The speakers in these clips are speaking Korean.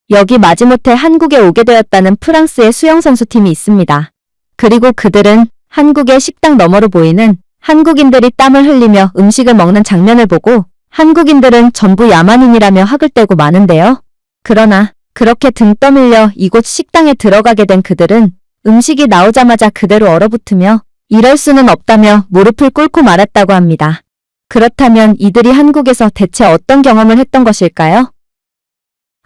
여기 마지못해 한국에 오게 되었다는 프랑스의 수영선수팀이 있습니다. 그리고 그들은 한국의 식당 너머로 보이는 한국인들이 땀을 흘리며 음식을 먹는 장면을 보고 한국인들은 전부 야만인이라며 학을 떼고 마는데요. 그러나 그렇게 등 떠밀려 이곳 식당에 들어가게 된 그들은 음식이 나오자마자 그대로 얼어붙으며 이럴 수는 없다며 무릎을 꿇고 말았다고 합니다. 그렇다면 이들이 한국에서 대체 어떤 경험을 했던 것일까요?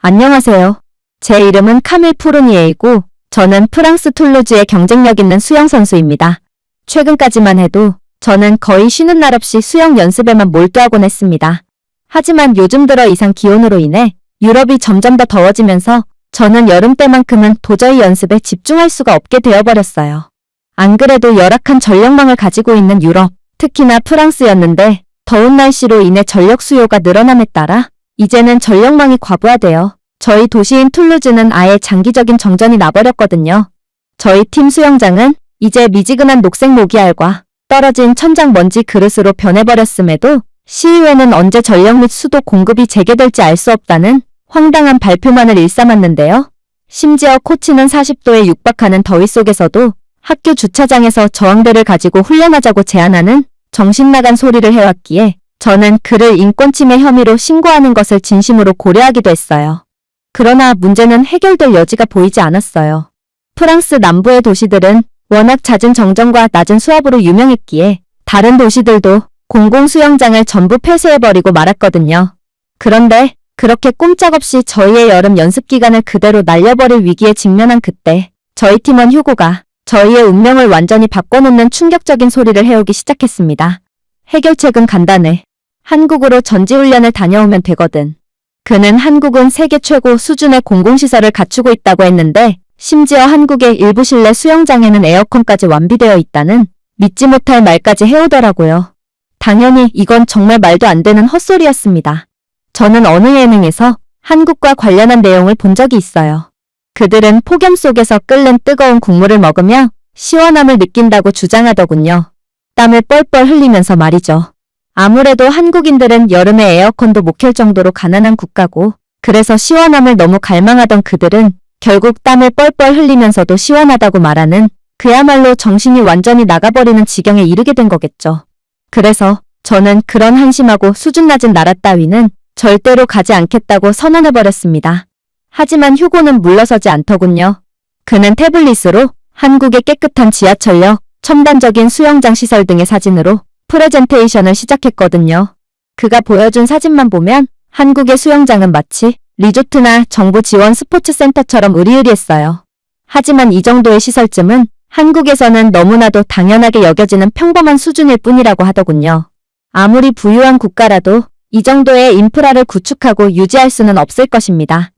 안녕하세요. 제 이름은 카밀 푸르니에이고 저는 프랑스 툴루즈의 경쟁력 있는 수영선수입니다. 최근까지만 해도 저는 거의 쉬는 날 없이 수영 연습에만 몰두하곤 했습니다. 하지만 요즘 들어 이상 기온으로 인해 유럽이 점점 더 더워지면서 저는 여름 때만큼은 도저히 연습에 집중할 수가 없게 되어버렸어요. 안 그래도 열악한 전력망을 가지고 있는 유럽, 특히나 프랑스였는데 더운 날씨로 인해 전력 수요가 늘어남에 따라 이제는 전력망이 과부하되어 저희 도시인 툴루즈는 아예 장기적인 정전이 나버렸거든요. 저희 팀 수영장은 이제 미지근한 녹색 모기알과 떨어진 천장 먼지 그릇으로 변해버렸음에도 시의회는 언제 전력 및 수도 공급이 재개될지 알 수 없다는 황당한 발표만을 일삼았는데요. 심지어 코치는 40도에 육박하는 더위 속에서도 학교 주차장에서 저항대를 가지고 훈련하자고 제안하는 정신나간 소리를 해왔기에 저는 그를 인권침해 혐의로 신고하는 것을 진심으로 고려하기도 했어요. 그러나 문제는 해결될 여지가 보이지 않았어요. 프랑스 남부의 도시들은 워낙 잦은 정전과 낮은 수압으로 유명했기에 다른 도시들도 공공수영장을 전부 폐쇄해버리고 말았거든요. 그런데 그렇게 꼼짝없이 저희의 여름 연습 기간을 그대로 날려버릴 위기에 직면한 그때 저희 팀원 휴고가 저희의 운명을 완전히 바꿔놓는 충격적인 소리를 해오기 시작했습니다. 해결책은 간단해. 한국으로 전지훈련을 다녀오면 되거든. 그는 한국은 세계 최고 수준의 공공시설을 갖추고 있다고 했는데 심지어 한국의 일부 실내 수영장에는 에어컨까지 완비되어 있다는 믿지 못할 말까지 해오더라고요. 당연히 이건 정말 말도 안 되는 헛소리였습니다. 저는 어느 예능에서 한국과 관련한 내용을 본 적이 있어요. 그들은 폭염 속에서 끓는 뜨거운 국물을 먹으며 시원함을 느낀다고 주장하더군요. 땀을 뻘뻘 흘리면서 말이죠. 아무래도 한국인들은 여름에 에어컨도 못 켤 정도로 가난한 국가고 그래서 시원함을 너무 갈망하던 그들은 결국 땀을 뻘뻘 흘리면서도 시원하다고 말하는 그야말로 정신이 완전히 나가버리는 지경에 이르게 된 거겠죠. 그래서 저는 그런 한심하고 수준 낮은 나라 따위는 절대로 가지 않겠다고 선언해버렸습니다. 하지만 휴고는 물러서지 않더군요. 그는 태블릿으로 한국의 깨끗한 지하철역, 첨단적인 수영장 시설 등의 사진으로 프레젠테이션을 시작했거든요. 그가 보여준 사진만 보면 한국의 수영장은 마치 리조트나 정부 지원 스포츠센터처럼 으리으리했어요. 하지만 이 정도의 시설쯤은 한국에서는 너무나도 당연하게 여겨지는 평범한 수준일 뿐이라고 하더군요. 아무리 부유한 국가라도 이 정도의 인프라를 구축하고 유지할 수는 없을 것입니다.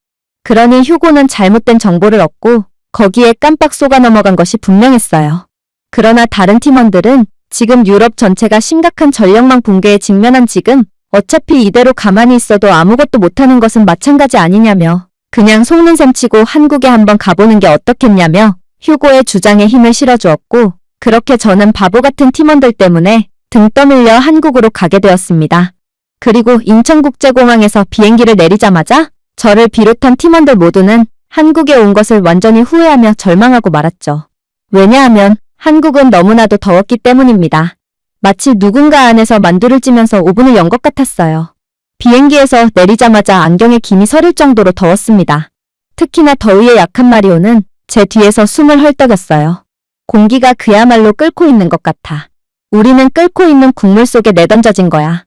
그러니 휴고는 잘못된 정보를 얻고 거기에 깜빡 속아 넘어간 것이 분명했어요. 그러나 다른 팀원들은 지금 유럽 전체가 심각한 전력망 붕괴에 직면한 지금 어차피 이대로 가만히 있어도 아무것도 못하는 것은 마찬가지 아니냐며 그냥 속는 셈 치고 한국에 한번 가보는 게 어떻겠냐며 휴고의 주장에 힘을 실어주었고 그렇게 저는 바보 같은 팀원들 때문에 등 떠밀려 한국으로 가게 되었습니다. 그리고 인천국제공항에서 비행기를 내리자마자 저를 비롯한 팀원들 모두는 한국에 온 것을 완전히 후회하며 절망하고 말았죠. 왜냐하면 한국은 너무나도 더웠기 때문입니다. 마치 누군가 안에서 만두를 찌면서 오븐을 연 것 같았어요. 비행기에서 내리자마자 안경에 김이 서릴 정도로 더웠습니다. 특히나 더위에 약한 마리오는 제 뒤에서 숨을 헐떡였어요. 공기가 그야말로 끓고 있는 것 같아. 우리는 끓고 있는 국물 속에 내던져진 거야.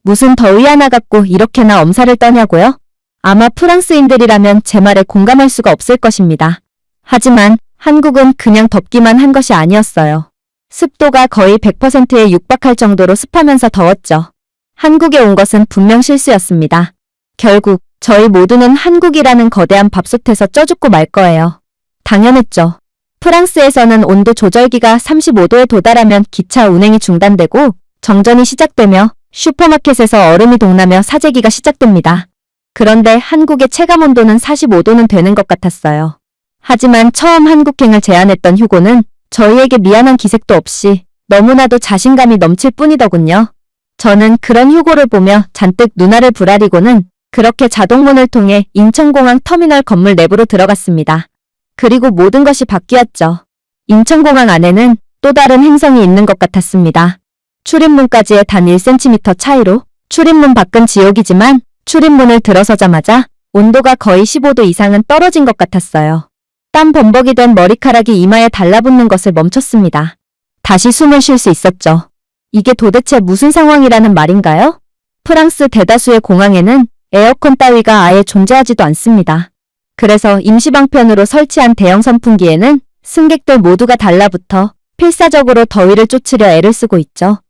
무슨 더위 하나 갖고 이렇게나 엄살을 떠냐고요? 아마 프랑스인들이라면 제 말에 공감할 수가 없을 것입니다. 하지만 한국은 그냥 덥기만 한 것이 아니었어요. 습도가 거의 100%에 육박할 정도로 습하면서 더웠죠. 한국에 온 것은 분명 실수였습니다. 결국 저희 모두는 한국이라는 거대한 밥솥에서 쪄 죽고 말 거예요. 당연했죠. 프랑스에서는 온도 조절기가 35도에 도달하면 기차 운행이 중단되고 정전이 시작되며 슈퍼마켓에서 얼음이 동나며 사재기가 시작됩니다. 그런데 한국의 체감온도는 45도는 되는 것 같았어요. 하지만 처음 한국행을 제안했던 휴고는 저희에게 미안한 기색도 없이 너무나도 자신감이 넘칠 뿐이더군요. 저는 그런 휴고를 보며 잔뜩 눈알을 부라리고는 그렇게 자동문을 통해 인천공항 터미널 건물 내부로 들어갔습니다. 그리고 모든 것이 바뀌었죠. 인천공항 안에는 또 다른 행성이 있는 것 같았습니다. 출입문까지의 단 1cm 차이로 출입문 밖은 지옥이지만 출입문을 들어서자마자 온도가 거의 15도 이상은 떨어진 것 같았어요. 땀 범벅이 된 머리카락이 이마에 달라붙는 것을 멈췄습니다. 다시 숨을 쉴 수 있었죠. 이게 도대체 무슨 상황이라는 말인가요? 프랑스 대다수의 공항에는 에어컨 따위가 아예 존재하지도 않습니다. 그래서 임시방편으로 설치한 대형 선풍기에는 승객들 모두가 달라붙어 필사적으로 더위를 쫓으려 애를 쓰고 있죠.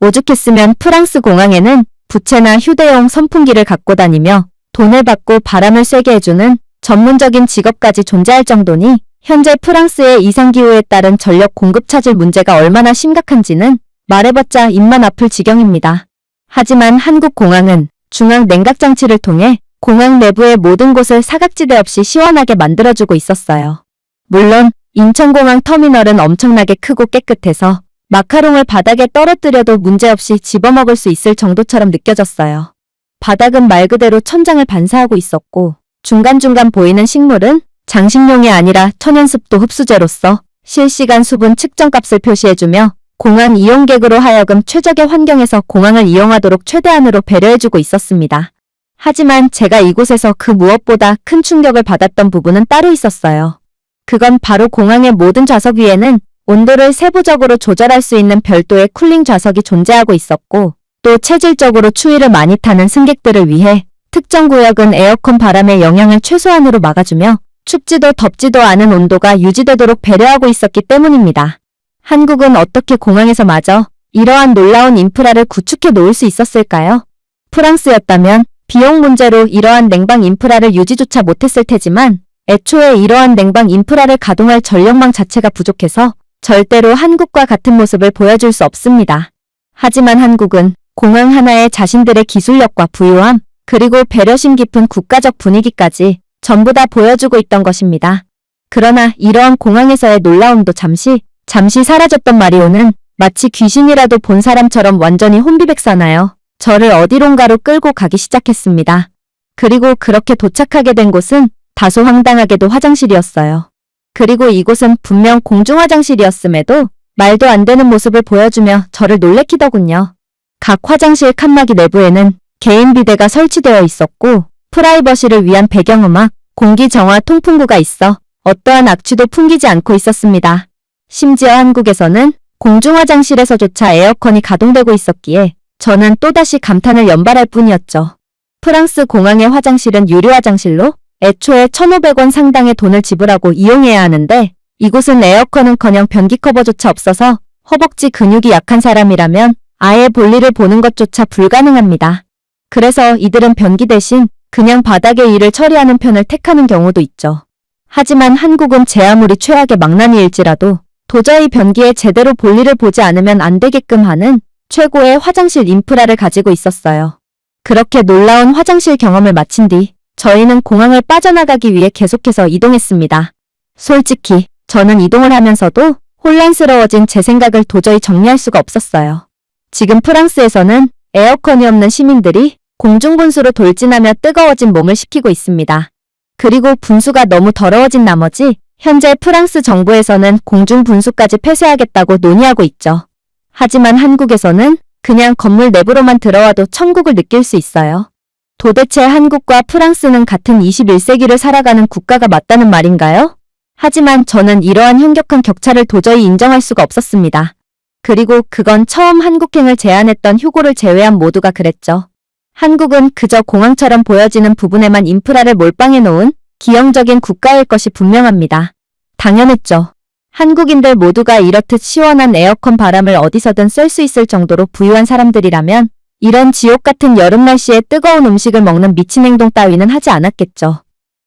오죽했으면 프랑스 공항에는 부채나 휴대용 선풍기를 갖고 다니며 돈을 받고 바람을 쐬게 해주는 전문적인 직업까지 존재할 정도니 현재 프랑스의 이상기후에 따른 전력 공급 차질 문제가 얼마나 심각한지는 말해봤자 입만 아플 지경입니다. 하지만 한국 공항은 중앙 냉각 장치를 통해 공항 내부의 모든 곳을 사각지대 없이 시원하게 만들어주고 있었어요. 물론 인천공항 터미널은 엄청나게 크고 깨끗해서 마카롱을 바닥에 떨어뜨려도 문제없이 집어먹을 수 있을 정도처럼 느껴졌어요. 바닥은 말 그대로 천장을 반사하고 있었고 중간중간 보이는 식물은 장식용이 아니라 천연습도 흡수제로서 실시간 수분 측정값을 표시해주며 공항 이용객으로 하여금 최적의 환경에서 공항을 이용하도록 최대한으로 배려해주고 있었습니다. 하지만 제가 이곳에서 그 무엇보다 큰 충격을 받았던 부분은 따로 있었어요. 그건 바로 공항의 모든 좌석 위에는 온도를 세부적으로 조절할 수 있는 별도의 쿨링 좌석이 존재하고 있었고 또 체질적으로 추위를 많이 타는 승객들을 위해 특정 구역은 에어컨 바람의 영향을 최소한으로 막아주며 춥지도 덥지도 않은 온도가 유지되도록 배려하고 있었기 때문입니다. 한국은 어떻게 공항에서마저 이러한 놀라운 인프라를 구축해 놓을 수 있었을까요? 프랑스였다면 비용 문제로 이러한 냉방 인프라를 유지조차 못했을 테지만 애초에 이러한 냉방 인프라를 가동할 전력망 자체가 부족해서 절대로 한국과 같은 모습을 보여줄 수 없습니다. 하지만 한국은 공항 하나에 자신들의 기술력과 부유함, 그리고 배려심 깊은 국가적 분위기까지 전부 다 보여주고 있던 것입니다. 그러나 이러한 공항에서의 놀라움도 잠시 사라졌던 마리오는 마치 귀신이라도 본 사람처럼 완전히 혼비백산하여 저를 어디론가로 끌고 가기 시작했습니다. 그리고 그렇게 도착하게 된 곳은 다소 황당하게도 화장실이었어요. 그리고 이곳은 분명 공중화장실이었음에도 말도 안 되는 모습을 보여주며 저를 놀래키더군요. 각 화장실 칸막이 내부에는 개인 비데가 설치되어 있었고 프라이버시를 위한 배경음악, 공기정화 통풍구가 있어 어떠한 악취도 풍기지 않고 있었습니다. 심지어 한국에서는 공중화장실에서조차 에어컨이 가동되고 있었기에 저는 또다시 감탄을 연발할 뿐이었죠. 프랑스 공항의 화장실은 유료 화장실로 애초에 1,500원 상당의 돈을 지불하고 이용해야 하는데 이곳은 에어컨은커녕 변기 커버조차 없어서 허벅지 근육이 약한 사람이라면 아예 볼일을 보는 것조차 불가능합니다. 그래서 이들은 변기 대신 그냥 바닥의 일을 처리하는 편을 택하는 경우도 있죠. 하지만 한국은 제 아무리 최악의 망나니일지라도 도저히 변기에 제대로 볼일을 보지 않으면 안 되게끔 하는 최고의 화장실 인프라를 가지고 있었어요. 그렇게 놀라운 화장실 경험을 마친 뒤 저희는 공항을 빠져나가기 위해 계속해서 이동했습니다. 솔직히 저는 이동을 하면서도 혼란스러워진 제 생각을 도저히 정리할 수가 없었어요. 지금 프랑스에서는 에어컨이 없는 시민들이 공중분수로 돌진하며 뜨거워진 몸을 식히고 있습니다. 그리고 분수가 너무 더러워진 나머지 현재 프랑스 정부에서는 공중분수까지 폐쇄하겠다고 논의하고 있죠. 하지만 한국에서는 그냥 건물 내부로만 들어와도 천국을 느낄 수 있어요. 도대체 한국과 프랑스는 같은 21세기를 살아가는 국가가 맞다는 말인가요? 하지만 저는 이러한 현격한 격차를 도저히 인정할 수가 없었습니다. 그리고 그건 처음 한국행을 제안했던 휴고를 제외한 모두가 그랬죠. 한국은 그저 공항처럼 보여지는 부분에만 인프라를 몰빵해 놓은 기형적인 국가일 것이 분명합니다. 당연했죠. 한국인들 모두가 이렇듯 시원한 에어컨 바람을 어디서든 쐴 수 있을 정도로 부유한 사람들이라면 이런 지옥 같은 여름 날씨에 뜨거운 음식을 먹는 미친 행동 따위는 하지 않았겠죠.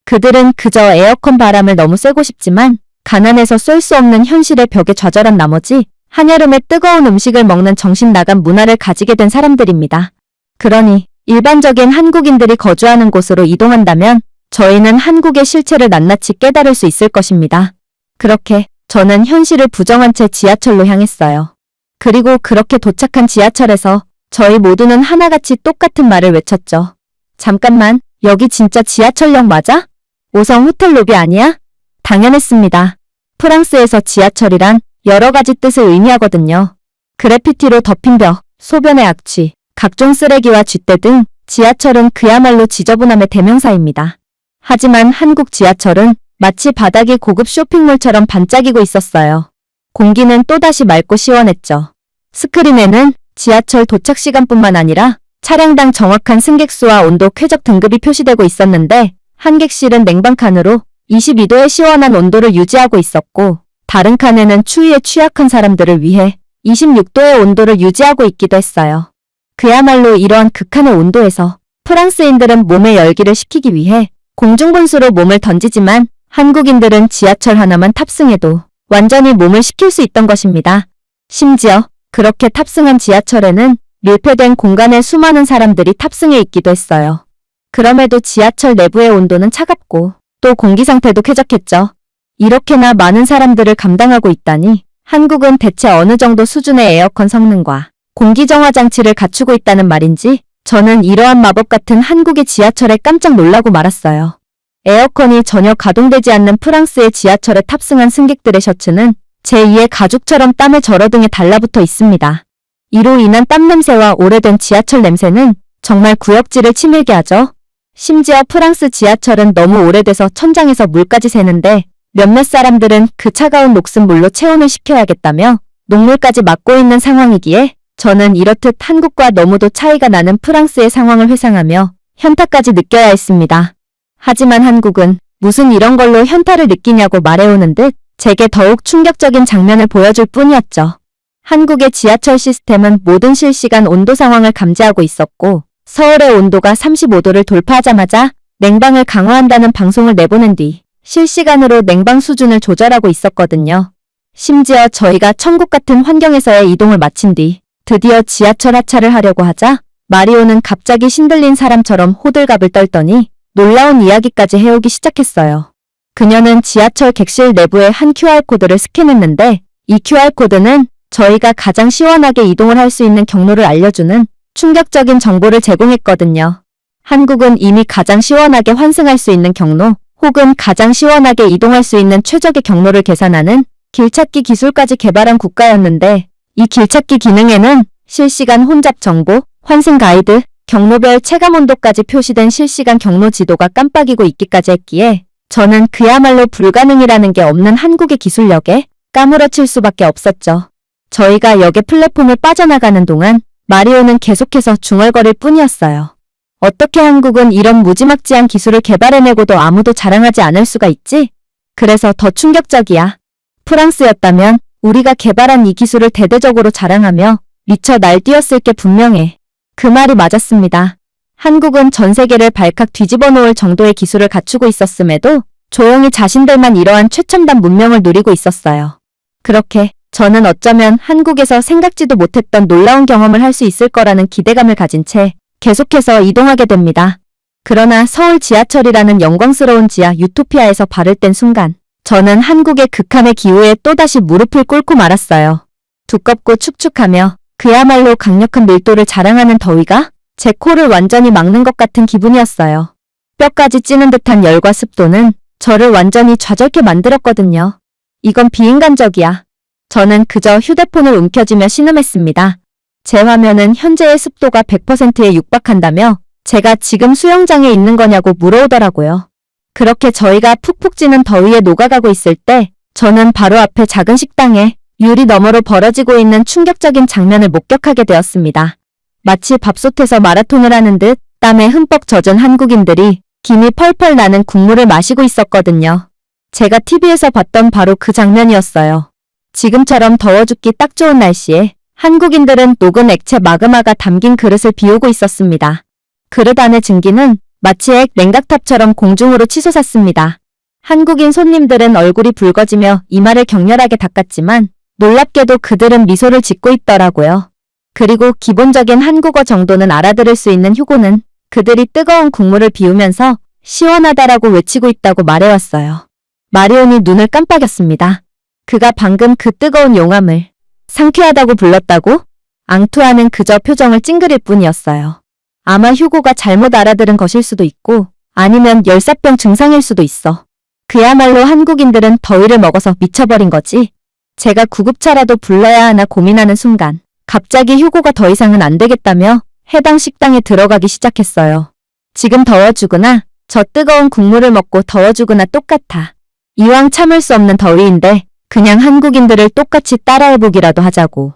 그들은 그저 에어컨 바람을 너무 쐬고 싶지만 가난해서 쏠 수 없는 현실의 벽에 좌절한 나머지 한여름에 뜨거운 음식을 먹는 정신 나간 문화를 가지게 된 사람들입니다. 그러니 일반적인 한국인들이 거주하는 곳으로 이동한다면 저희는 한국의 실체를 낱낱이 깨달을 수 있을 것입니다. 그렇게 저는 현실을 부정한 채 지하철로 향했어요. 그리고 그렇게 도착한 지하철에서 저희 모두는 하나같이 똑같은 말을 외쳤죠. 잠깐만, 여기 진짜 지하철역 맞아? 5성 호텔 로비 아니야? 당연했습니다. 프랑스에서 지하철이란 여러 가지 뜻을 의미하거든요. 그래피티로 덮인 벽, 소변의 악취, 각종 쓰레기와 쥐떼 등 지하철은 그야말로 지저분함의 대명사입니다. 하지만 한국 지하철은 마치 바닥이 고급 쇼핑몰처럼 반짝이고 있었어요. 공기는 또다시 맑고 시원했죠. 스크린에는 지하철 도착 시간뿐만 아니라 차량당 정확한 승객 수와 온도 쾌적 등급이 표시되고 있었는데 한 객실은 냉방 칸으로 22도의 시원한 온도를 유지하고 있었고 다른 칸에는 추위에 취약한 사람들을 위해 26도의 온도를 유지하고 있기도 했어요. 그야말로 이러한 극한의 온도에서 프랑스인들은 몸의 열기를 식히기 위해 공중분수로 몸을 던지지만 한국인들은 지하철 하나만 탑승해도 완전히 몸을 식힐 수 있던 것입니다. 심지어 그렇게 탑승한 지하철에는 밀폐된 공간에 수많은 사람들이 탑승해 있기도 했어요. 그럼에도 지하철 내부의 온도는 차갑고 또 공기 상태도 쾌적했죠. 이렇게나 많은 사람들을 감당하고 있다니 한국은 대체 어느 정도 수준의 에어컨 성능과 공기정화 장치를 갖추고 있다는 말인지 저는 이러한 마법 같은 한국의 지하철에 깜짝 놀라고 말았어요. 에어컨이 전혀 가동되지 않는 프랑스의 지하철에 탑승한 승객들의 셔츠는 제2의 가죽처럼 땀에 절어등에 달라붙어 있습니다. 이로 인한 땀 냄새와 오래된 지하철 냄새는 정말 구역질을 치밀게 하죠. 심지어 프랑스 지하철은 너무 오래돼서 천장에서 물까지 새는데 몇몇 사람들은 그 차가운 녹슨 물로 체온을 식혀야겠다며 녹물까지 맡고 있는 상황이기에 저는 이렇듯 한국과 너무도 차이가 나는 프랑스의 상황을 회상하며 현타까지 느껴야 했습니다. 하지만 한국은 무슨 이런 걸로 현타를 느끼냐고 말해오는 듯 제게 더욱 충격적인 장면을 보여줄 뿐이었죠. 한국의 지하철 시스템은 모든 실시간 온도 상황을 감지하고 있었고 서울의 온도가 35도를 돌파하자마자 냉방을 강화한다는 방송을 내보낸 뒤 실시간으로 냉방 수준을 조절하고 있었거든요. 심지어 저희가 천국 같은 환경에서의 이동을 마친 뒤 드디어 지하철 하차를 하려고 하자 마리오는 갑자기 신들린 사람처럼 호들갑을 떨더니 놀라운 이야기까지 해오기 시작했어요. 그녀는 지하철 객실 내부의 한 QR코드를 스캔했는데 이 QR코드는 저희가 가장 시원하게 이동을 할 수 있는 경로를 알려주는 충격적인 정보를 제공했거든요. 한국은 이미 가장 시원하게 환승할 수 있는 경로 혹은 가장 시원하게 이동할 수 있는 최적의 경로를 계산하는 길찾기 기술까지 개발한 국가였는데 이 길찾기 기능에는 실시간 혼잡 정보, 환승 가이드, 경로별 체감 온도까지 표시된 실시간 경로 지도가 깜빡이고 있기까지 했기에 저는 그야말로 불가능이라는 게 없는 한국의 기술력에 까무러칠 수밖에 없었죠. 저희가 역의 플랫폼을 빠져나가는 동안 마리오는 계속해서 중얼거릴 뿐이었어요. 어떻게 한국은 이런 무지막지한 기술을 개발해내고도 아무도 자랑하지 않을 수가 있지? 그래서 더 충격적이야. 프랑스였다면 우리가 개발한 이 기술을 대대적으로 자랑하며 미쳐 날뛰었을 게 분명해. 그 말이 맞았습니다. 한국은 전 세계를 발칵 뒤집어 놓을 정도의 기술을 갖추고 있었음에도 조용히 자신들만 이러한 최첨단 문명을 누리고 있었어요. 그렇게 저는 어쩌면 한국에서 생각지도 못했던 놀라운 경험을 할 수 있을 거라는 기대감을 가진 채 계속해서 이동하게 됩니다. 그러나 서울 지하철이라는 영광스러운 지하 유토피아에서 발을 뗀 순간 저는 한국의 극한의 기후에 또다시 무릎을 꿇고 말았어요. 두껍고 축축하며 그야말로 강력한 밀도를 자랑하는 더위가 제 코를 완전히 막는 것 같은 기분이었어요. 뼈까지 찌는 듯한 열과 습도는 저를 완전히 좌절케 만들었거든요. 이건 비인간적이야. 저는 그저 휴대폰을 움켜쥐며 신음했습니다. 제 화면은 현재의 습도가 100%에 육박한다며 제가 지금 수영장에 있는 거냐고 물어오더라고요. 그렇게 저희가 푹푹 찌는 더위에 녹아가고 있을 때 저는 바로 앞에 작은 식당에 유리 너머로 벌어지고 있는 충격적인 장면을 목격하게 되었습니다. 마치 밥솥에서 마라톤을 하는 듯 땀에 흠뻑 젖은 한국인들이 김이 펄펄 나는 국물을 마시고 있었거든요. 제가 TV에서 봤던 바로 그 장면이었어요. 지금처럼 더워 죽기 딱 좋은 날씨에 한국인들은 녹은 액체 마그마가 담긴 그릇을 비우고 있었습니다. 그릇 안의 증기는 마치 핵 냉각탑처럼 공중으로 치솟았습니다. 한국인 손님들은 얼굴이 붉어지며 이마를 격렬하게 닦았지만 놀랍게도 그들은 미소를 짓고 있더라고요. 그리고 기본적인 한국어 정도는 알아들을 수 있는 휴고는 그들이 뜨거운 국물을 비우면서 시원하다라고 외치고 있다고 말해왔어요. 마리온이 눈을 깜빡였습니다. 그가 방금 그 뜨거운 용암을 상쾌하다고 불렀다고? 앙투아는 그저 표정을 찡그릴 뿐이었어요. 아마 휴고가 잘못 알아들은 것일 수도 있고 아니면 열사병 증상일 수도 있어. 그야말로 한국인들은 더위를 먹어서 미쳐버린 거지. 제가 구급차라도 불러야 하나 고민하는 순간 갑자기 휴고가 더 이상은 안 되겠다며 해당 식당에 들어가기 시작했어요. 지금 더워 죽으나 저 뜨거운 국물을 먹고 더워 죽으나 똑같아. 이왕 참을 수 없는 더위인데 그냥 한국인들을 똑같이 따라해보기라도 하자고.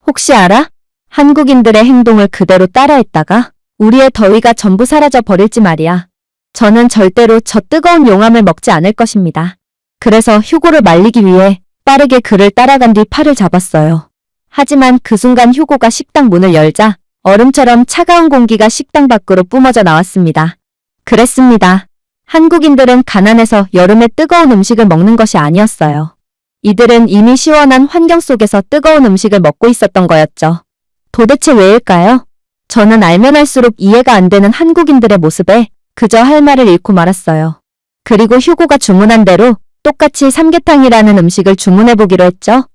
혹시 알아? 한국인들의 행동을 그대로 따라했다가 우리의 더위가 전부 사라져 버릴지 말이야. 저는 절대로 저 뜨거운 용암을 먹지 않을 것입니다. 그래서 휴고를 말리기 위해 빠르게 그를 따라간 뒤 팔을 잡았어요. 하지만 그 순간 휴고가 식당 문을 열자 얼음처럼 차가운 공기가 식당 밖으로 뿜어져 나왔습니다. 그랬습니다. 한국인들은 가난해서 여름에 뜨거운 음식을 먹는 것이 아니었어요. 이들은 이미 시원한 환경 속에서 뜨거운 음식을 먹고 있었던 거였죠. 도대체 왜일까요? 저는 알면 할수록 이해가 안 되는 한국인들의 모습에 그저 할 말을 잃고 말았어요. 그리고 휴고가 주문한 대로 똑같이 삼계탕이라는 음식을 주문해보기로 했죠.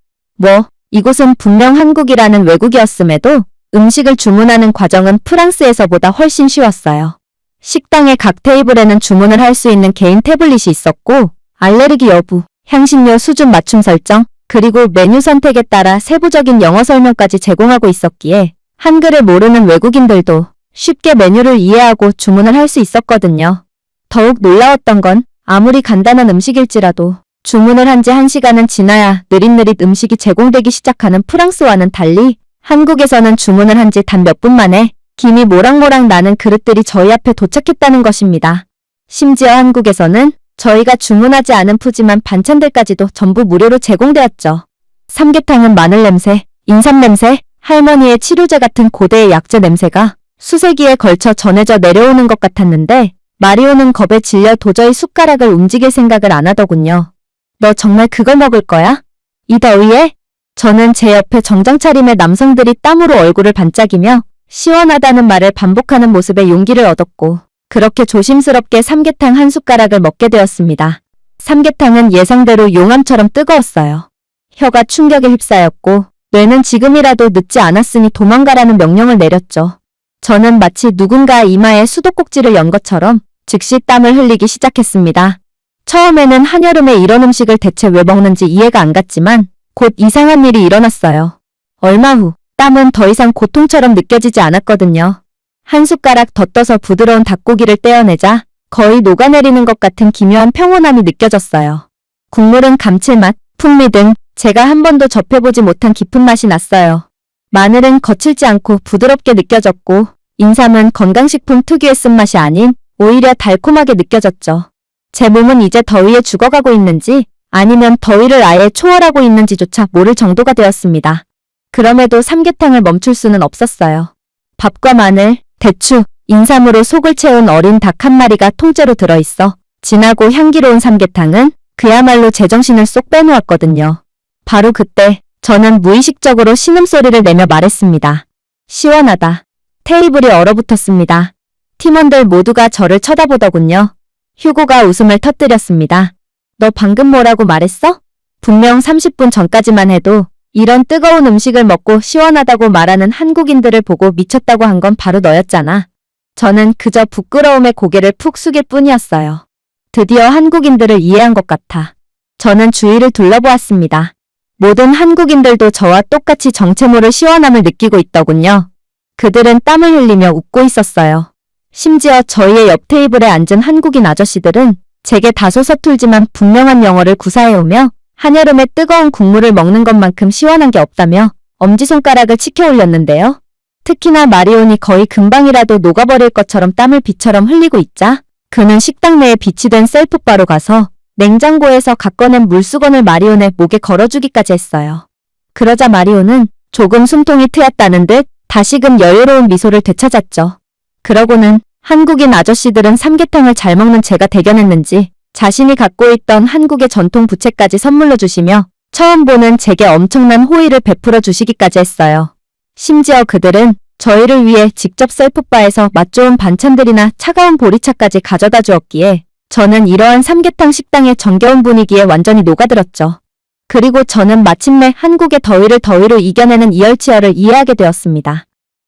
이곳은 분명 한국이라는 외국이었음에도 음식을 주문하는 과정은 프랑스에서보다 훨씬 쉬웠어요. 식당의 각 테이블에는 주문을 할 수 있는 개인 태블릿이 있었고 알레르기 여부, 향신료 수준 맞춤 설정, 그리고 메뉴 선택에 따라 세부적인 영어 설명까지 제공하고 있었기에 한글을 모르는 외국인들도 쉽게 메뉴를 이해하고 주문을 할 수 있었거든요. 더욱 놀라웠던 건 아무리 간단한 음식일지라도 주문을 한 지 1시간은 지나야 느릿느릿 음식이 제공되기 시작하는 프랑스와는 달리 한국에서는 주문을 한 지 단 몇 분 만에 김이 모락모락 나는 그릇들이 저희 앞에 도착했다는 것입니다. 심지어 한국에서는 저희가 주문하지 않은 푸짐한 반찬들까지도 전부 무료로 제공되었죠. 삼계탕은 마늘 냄새, 인삼 냄새, 할머니의 치료제 같은 고대의 약재 냄새가 수세기에 걸쳐 전해져 내려오는 것 같았는데 마리오는 겁에 질려 도저히 숟가락을 움직일 생각을 안 하더군요. 너 정말 그걸 먹을 거야? 이 더위에? 저는 제 옆에 정장 차림의 남성들이 땀으로 얼굴을 반짝이며 시원하다는 말을 반복하는 모습에 용기를 얻었고 그렇게 조심스럽게 삼계탕 한 숟가락을 먹게 되었습니다. 삼계탕은 예상대로 용암처럼 뜨거웠어요. 혀가 충격에 휩싸였고 뇌는 지금이라도 늦지 않았으니 도망가라는 명령을 내렸죠. 저는 마치 누군가 이마에 수도꼭지를 연 것처럼 즉시 땀을 흘리기 시작했습니다. 처음에는 한여름에 이런 음식을 대체 왜 먹는지 이해가 안 갔지만 곧 이상한 일이 일어났어요. 얼마 후 땀은 더 이상 고통처럼 느껴지지 않았거든요. 한 숟가락 더 떠서 부드러운 닭고기를 떼어내자 거의 녹아내리는 것 같은 기묘한 평온함이 느껴졌어요. 국물은 감칠맛, 풍미 등 제가 한 번도 접해보지 못한 깊은 맛이 났어요. 마늘은 거칠지 않고 부드럽게 느껴졌고 인삼은 건강식품 특유의 쓴맛이 아닌 오히려 달콤하게 느껴졌죠. 제 몸은 이제 더위에 죽어가고 있는지 아니면 더위를 아예 초월하고 있는지조차 모를 정도가 되었습니다. 그럼에도 삼계탕을 멈출 수는 없었어요. 밥과 마늘, 대추, 인삼으로 속을 채운 어린 닭 한 마리가 통째로 들어있어 진하고 향기로운 삼계탕은 그야말로 제정신을 쏙 빼놓았거든요. 바로 그때 저는 무의식적으로 신음소리를 내며 말했습니다. 시원하다. 테이블이 얼어붙었습니다. 팀원들 모두가 저를 쳐다보더군요. 휴고가 웃음을 터뜨렸습니다. 너 방금 뭐라고 말했어? 분명 30분 전까지만 해도 이런 뜨거운 음식을 먹고 시원하다고 말하는 한국인들을 보고 미쳤다고 한 건 바로 너였잖아. 저는 그저 부끄러움에 고개를 푹 숙일 뿐이었어요. 드디어 한국인들을 이해한 것 같아. 저는 주위를 둘러보았습니다. 모든 한국인들도 저와 똑같이 정체 모를 시원함을 느끼고 있더군요. 그들은 땀을 흘리며 웃고 있었어요. 심지어 저희의 옆 테이블에 앉은 한국인 아저씨들은 제게 다소 서툴지만 분명한 영어를 구사해오며 한여름에 뜨거운 국물을 먹는 것만큼 시원한 게 없다며 엄지손가락을 치켜 올렸는데요. 특히나 마리온이 거의 금방이라도 녹아버릴 것처럼 땀을 비처럼 흘리고 있자 그는 식당 내에 비치된 셀프바로 가서 냉장고에서 갖꺼낸 물수건을 마리온의 목에 걸어주기까지 했어요. 그러자 마리온은 조금 숨통이 트였다는 듯 다시금 여유로운 미소를 되찾았죠. 그러고는 한국인 아저씨들은 삼계탕을 잘 먹는 제가 대견했는지 자신이 갖고 있던 한국의 전통 부채까지 선물로 주시며 처음 보는 제게 엄청난 호의를 베풀어 주시기까지 했어요. 심지어 그들은 저희를 위해 직접 셀프바에서 맛 좋은 반찬들이나 차가운 보리차까지 가져다 주었기에 저는 이러한 삼계탕 식당의 정겨운 분위기에 완전히 녹아들었죠. 그리고 저는 마침내 한국의 더위를 더위로 이겨내는 이열치열을 이해하게 되었습니다.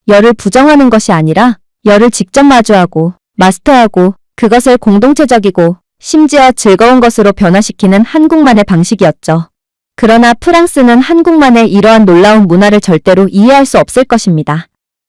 열을 부정하는 것이 아니라 열을 직접 마주하고 마스터하고 그것을 공동체적이고 심지어 즐거운 것으로 변화시키는 한국만의 방식이었죠. 그러나 프랑스는 한국만의 이러한 놀라운 문화를 절대로 이해할 수 없을 것입니다.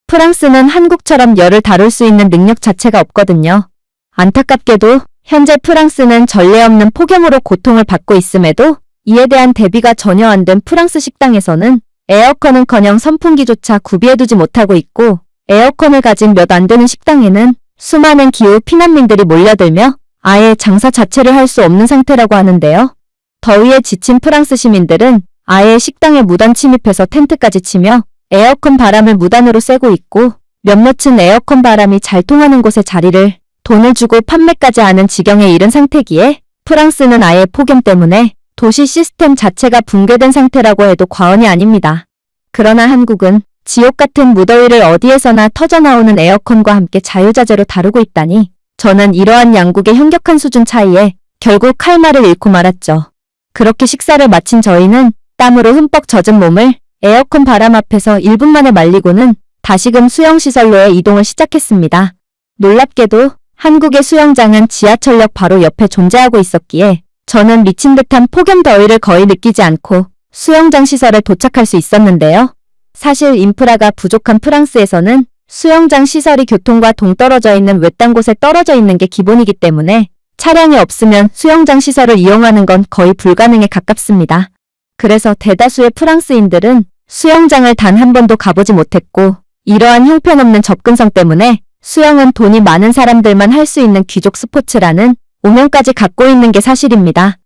프랑스는 한국처럼 열을 다룰 수 있는 능력 자체가 없거든요. 안타깝게도 현재 프랑스는 전례 없는 폭염으로 고통을 받고 있음에도 이에 대한 대비가 전혀 안 된 프랑스 식당에서는 에어컨은커녕 선풍기조차 구비해두지 못하고 있고 에어컨을 가진 몇 안 되는 식당에는 수많은 기후 피난민들이 몰려들며 아예 장사 자체를 할 수 없는 상태라고 하는데요. 더위에 지친 프랑스 시민들은 아예 식당에 무단 침입해서 텐트까지 치며 에어컨 바람을 무단으로 쐬고 있고 몇몇은 에어컨 바람이 잘 통하는 곳에 자리를 돈을 주고 판매까지 하는 지경에 이른 상태기에 프랑스는 아예 폭염 때문에 도시 시스템 자체가 붕괴된 상태라고 해도 과언이 아닙니다. 그러나 한국은 지옥 같은 무더위를 어디에서나 터져나오는 에어컨과 함께 자유자재로 다루고 있다니 저는 이러한 양국의 현격한 수준 차이에 결국 할 말을 잃고 말았죠. 그렇게 식사를 마친 저희는 땀으로 흠뻑 젖은 몸을 에어컨 바람 앞에서 1분 만에 말리고는 다시금 수영시설로의 이동을 시작했습니다. 놀랍게도 한국의 수영장은 지하철역 바로 옆에 존재하고 있었기에 저는 미친 듯한 폭염 더위를 거의 느끼지 않고 수영장 시설에 도착할 수 있었는데요. 사실 인프라가 부족한 프랑스에서는 수영장 시설이 교통과 동떨어져 있는 외딴 곳에 떨어져 있는 게 기본이기 때문에 차량이 없으면 수영장 시설을 이용하는 건 거의 불가능에 가깝습니다. 그래서 대다수의 프랑스인들은 수영장을 단 한 번도 가보지 못했고 이러한 형편없는 접근성 때문에 수영은 돈이 많은 사람들만 할 수 있는 귀족 스포츠라는 오명까지 갖고 있는 게 사실입니다.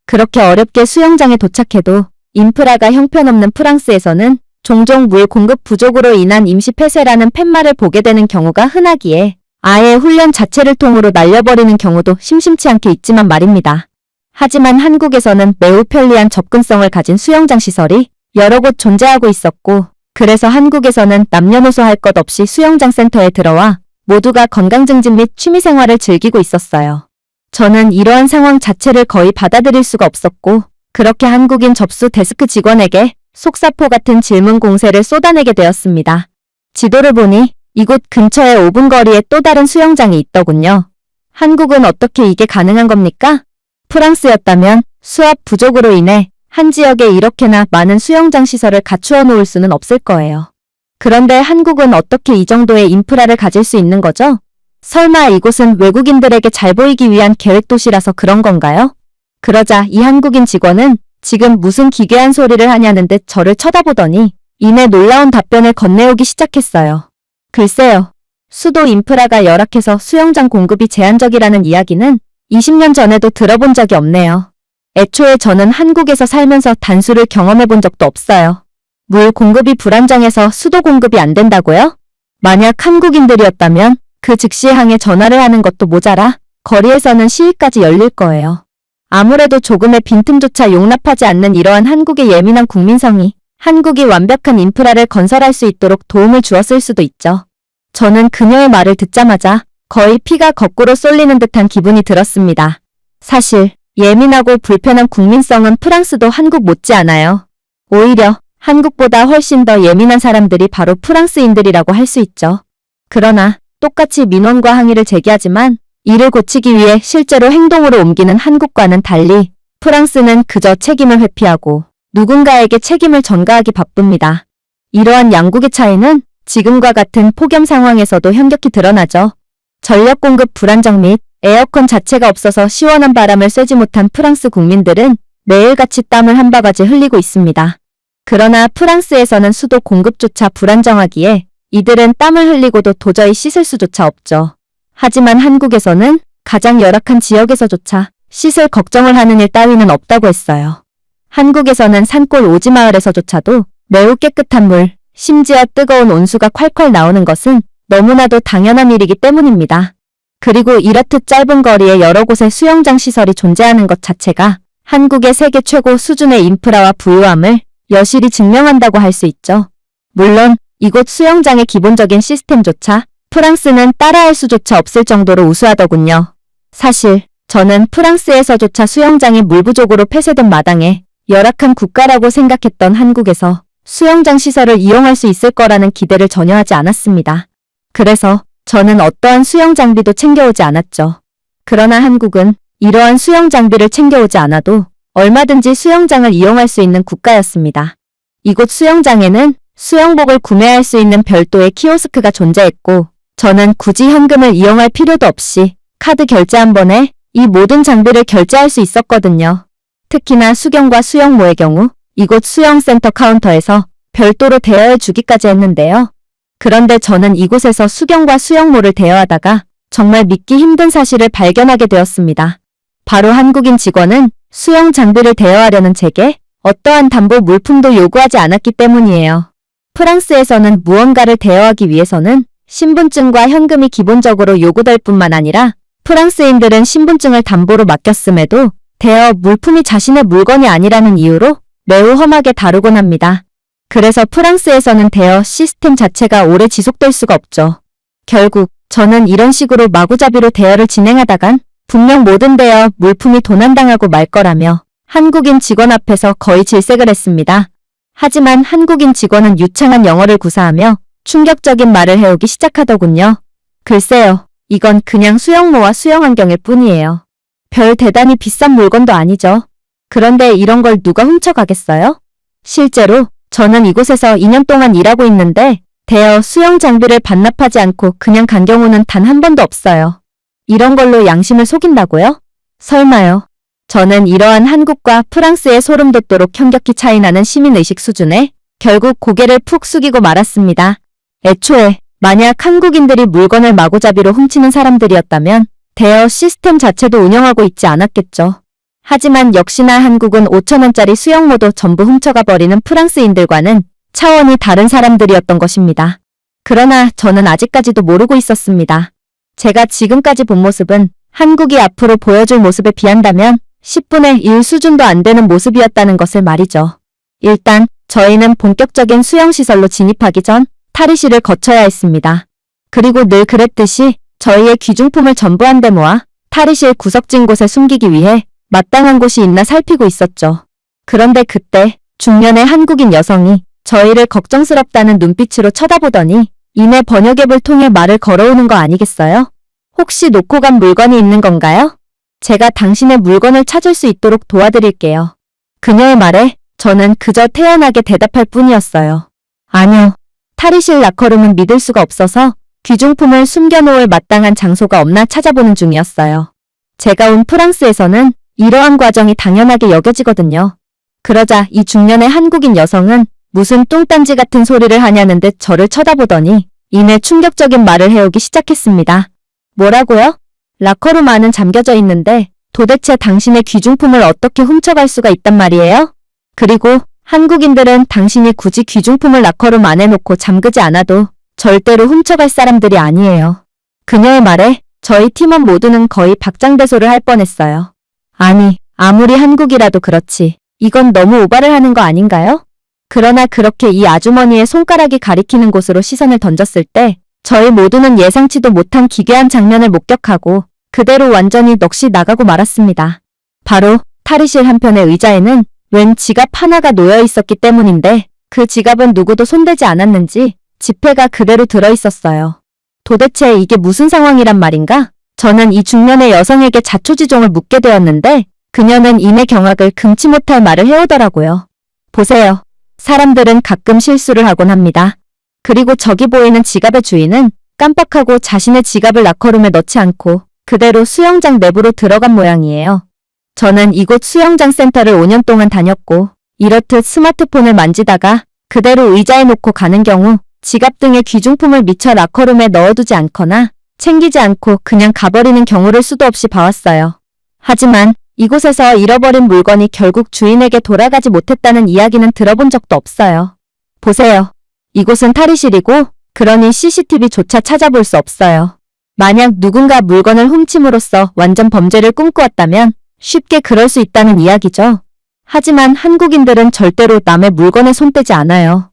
그렇게 어렵게 수영장에 도착해도 인프라가 형편없는 프랑스에서는 종종 물 공급 부족으로 인한 임시 폐쇄라는 팻말을 보게 되는 경우가 흔하기에 아예 훈련 자체를 통으로 날려버리는 경우도 심심치 않게 있지만 말입니다. 하지만 한국에서는 매우 편리한 접근성을 가진 수영장 시설이 여러 곳 존재하고 있었고 그래서 한국에서는 남녀노소 할 것 없이 수영장 센터에 들어와 모두가 건강 증진 및 취미생활을 즐기고 있었어요. 저는 이러한 상황 자체를 거의 받아들일 수가 없었고 그렇게 한국인 접수 데스크 직원에게 속사포 같은 질문 공세를 쏟아내게 되었습니다. 지도를 보니 이곳 근처에 5분 거리에 또 다른 수영장이 있더군요. 한국은 어떻게 이게 가능한 겁니까? 프랑스였다면 수압 부족으로 인해 한 지역에 이렇게나 많은 수영장 시설을 갖추어 놓을 수는 없을 거예요. 그런데 한국은 어떻게 이 정도의 인프라를 가질 수 있는 거죠? 설마 이곳은 외국인들에게 잘 보이기 위한 계획도시라서 그런 건가요? 그러자 이 한국인 직원은 지금 무슨 기괴한 소리를 하냐는 듯 저를 쳐다보더니 이내 놀라운 답변을 건네오기 시작했어요. 글쎄요. 수도 인프라가 열악해서 수영장 공급이 제한적이라는 이야기는 20년 전에도 들어본 적이 없네요. 애초에 저는 한국에서 살면서 단수를 경험해 본 적도 없어요. 물 공급이 불안정해서 수도 공급이 안 된다고요? 만약 한국인들이었다면 그 즉시 항에 전화를 하는 것도 모자라 거리에서는 시위까지 열릴 거예요. 아무래도 조금의 빈틈조차 용납하지 않는 이러한 한국의 예민한 국민성이 한국이 완벽한 인프라를 건설할 수 있도록 도움을 주었을 수도 있죠. 저는 그녀의 말을 듣자마자 거의 피가 거꾸로 쏠리는 듯한 기분이 들었습니다. 사실 예민하고 불편한 국민성은 프랑스도 한국 못지않아요. 오히려 한국보다 훨씬 더 예민한 사람들이 바로 프랑스인들이라고 할 수 있죠. 그러나 똑같이 민원과 항의를 제기하지만 이를 고치기 위해 실제로 행동으로 옮기는 한국과는 달리 프랑스는 그저 책임을 회피하고 누군가에게 책임을 전가하기 바쁩니다. 이러한 양국의 차이는 지금과 같은 폭염 상황에서도 현격히 드러나죠. 전력 공급 불안정 및 에어컨 자체가 없어서 시원한 바람을 쐬지 못한 프랑스 국민들은 매일같이 땀을 한 바가지 흘리고 있습니다. 그러나 프랑스에서는 수도 공급조차 불안정하기에 이들은 땀을 흘리고도 도저히 씻을 수조차 없죠. 하지만 한국에서는 가장 열악한 지역에서조차 씻을 걱정을 하는 일 따위는 없다고 했어요. 한국에서는 산골 오지마을에서조차도 매우 깨끗한 물, 심지어 뜨거운 온수가 콸콸 나오는 것은 너무나도 당연한 일이기 때문입니다. 그리고 이렇듯 짧은 거리에 여러 곳의 수영장 시설이 존재하는 것 자체가 한국의 세계 최고 수준의 인프라와 부유함을 여실히 증명한다고 할 수 있죠. 물론 이곳 수영장의 기본적인 시스템조차 프랑스는 따라할 수조차 없을 정도로 우수하더군요. 사실 저는 프랑스에서조차 수영장이 물 부족으로 폐쇄된 마당에 열악한 국가라고 생각했던 한국에서 수영장 시설을 이용할 수 있을 거라는 기대를 전혀 하지 않았습니다. 그래서 저는 어떠한 수영 장비도 챙겨오지 않았죠. 그러나 한국은 이러한 수영 장비를 챙겨오지 않아도 얼마든지 수영장을 이용할 수 있는 국가였습니다. 이곳 수영장에는 수영복을 구매할 수 있는 별도의 키오스크가 존재했고 저는 굳이 현금을 이용할 필요도 없이 카드 결제 한 번에 이 모든 장비를 결제할 수 있었거든요. 특히나 수경과 수영모의 경우 이곳 수영센터 카운터에서 별도로 대여해 주기까지 했는데요. 그런데 저는 이곳에서 수경과 수영모를 대여하다가 정말 믿기 힘든 사실을 발견하게 되었습니다. 바로 한국인 직원은 수영 장비를 대여하려는 제게 어떠한 담보 물품도 요구하지 않았기 때문이에요. 프랑스에서는 무언가를 대여하기 위해서는 신분증과 현금이 기본적으로 요구될 뿐만 아니라 프랑스인들은 신분증을 담보로 맡겼음에도 대여 물품이 자신의 물건이 아니라는 이유로 매우 험하게 다루곤 합니다. 그래서 프랑스에서는 대여 시스템 자체가 오래 지속될 수가 없죠. 결국 저는 이런 식으로 마구잡이로 대여를 진행하다간 분명 모든 대여 물품이 도난당하고 말 거라며 한국인 직원 앞에서 거의 질색을 했습니다. 하지만 한국인 직원은 유창한 영어를 구사하며 충격적인 말을 해오기 시작하더군요. 글쎄요, 이건 그냥 수영모와 수영안경일 뿐이에요. 별 대단히 비싼 물건도 아니죠. 그런데 이런 걸 누가 훔쳐가겠어요? 실제로 저는 이곳에서 2년 동안 일하고 있는데 대여 수영 장비를 반납하지 않고 그냥 간 경우는 단 한 번도 없어요. 이런 걸로 양심을 속인다고요? 설마요. 저는 이러한 한국과 프랑스의 소름 돋도록 현격히 차이나는 시민의식 수준에 결국 고개를 푹 숙이고 말았습니다. 애초에 만약 한국인들이 물건을 마구잡이로 훔치는 사람들이었다면 대여 시스템 자체도 운영하고 있지 않았겠죠. 하지만 역시나 한국은 5,000원짜리 수영모도 전부 훔쳐가 버리는 프랑스인들과는 차원이 다른 사람들이었던 것입니다. 그러나 저는 아직까지도 모르고 있었습니다. 제가 지금까지 본 모습은 한국이 앞으로 보여줄 모습에 비한다면 10분의 1 수준도 안 되는 모습이었다는 것을 말이죠. 일단 저희는 본격적인 수영시설로 진입하기 전 탈의실을 거쳐야 했습니다. 그리고 늘 그랬듯이 저희의 귀중품을 전부 한데 모아 탈의실 구석진 곳에 숨기기 위해 마땅한 곳이 있나 살피고 있었죠. 그런데 그때 중년의 한국인 여성이 저희를 걱정스럽다는 눈빛으로 쳐다보더니 이내 번역앱을 통해 말을 걸어오는 거 아니겠어요? 혹시 놓고 간 물건이 있는 건가요? 제가 당신의 물건을 찾을 수 있도록 도와드릴게요. 그녀의 말에 저는 그저 태연하게 대답할 뿐이었어요. 아니요. 탈의실 라커룸은 믿을 수가 없어서 귀중품을 숨겨놓을 마땅한 장소가 없나 찾아보는 중이었어요. 제가 온 프랑스에서는 이러한 과정이 당연하게 여겨지거든요. 그러자 이 중년의 한국인 여성은 무슨 뚱딴지 같은 소리를 하냐는 듯 저를 쳐다보더니 이내 충격적인 말을 해오기 시작했습니다. 뭐라고요? 라커룸 안은 잠겨져 있는데 도대체 당신의 귀중품을 어떻게 훔쳐갈 수가 있단 말이에요? 그리고 한국인들은 당신이 굳이 귀중품을 라커룸 안에 놓고 잠그지 않아도 절대로 훔쳐갈 사람들이 아니에요. 그녀의 말에 저희 팀원 모두는 거의 박장대소를 할 뻔했어요. 아니, 아무리 한국이라도 그렇지. 이건 너무 오바를 하는 거 아닌가요? 그러나 그렇게 이 아주머니의 손가락이 가리키는 곳으로 시선을 던졌을 때 저희 모두는 예상치도 못한 기괴한 장면을 목격하고 그대로 완전히 넋이 나가고 말았습니다. 바로 탈의실 한편의 의자에는 웬 지갑 하나가 놓여 있었기 때문인데 그 지갑은 누구도 손대지 않았는지 지폐가 그대로 들어있었어요. 도대체 이게 무슨 상황이란 말인가? 저는 이 중년의 여성에게 자초지종을 묻게 되었는데 그녀는 이내 경악을 금치 못할 말을 해오더라고요. 보세요. 사람들은 가끔 실수를 하곤 합니다. 그리고 저기 보이는 지갑의 주인은 깜빡하고 자신의 지갑을 라커룸에 넣지 않고 그대로 수영장 내부로 들어간 모양이에요. 저는 이곳 수영장 센터를 5년 동안 다녔고 이렇듯 스마트폰을 만지다가 그대로 의자에 놓고 가는 경우 지갑 등의 귀중품을 미처 라커룸에 넣어두지 않거나 챙기지 않고 그냥 가버리는 경우를 수도 없이 봐왔어요. 하지만 이곳에서 잃어버린 물건이 결국 주인에게 돌아가지 못했다는 이야기는 들어본 적도 없어요. 보세요. 이곳은 탈의실이고 그러니 CCTV조차 찾아볼 수 없어요. 만약 누군가 물건을 훔침으로써 완전 범죄를 꿈꾸었다면 쉽게 그럴 수 있다는 이야기죠. 하지만 한국인들은 절대로 남의 물건에 손대지 않아요.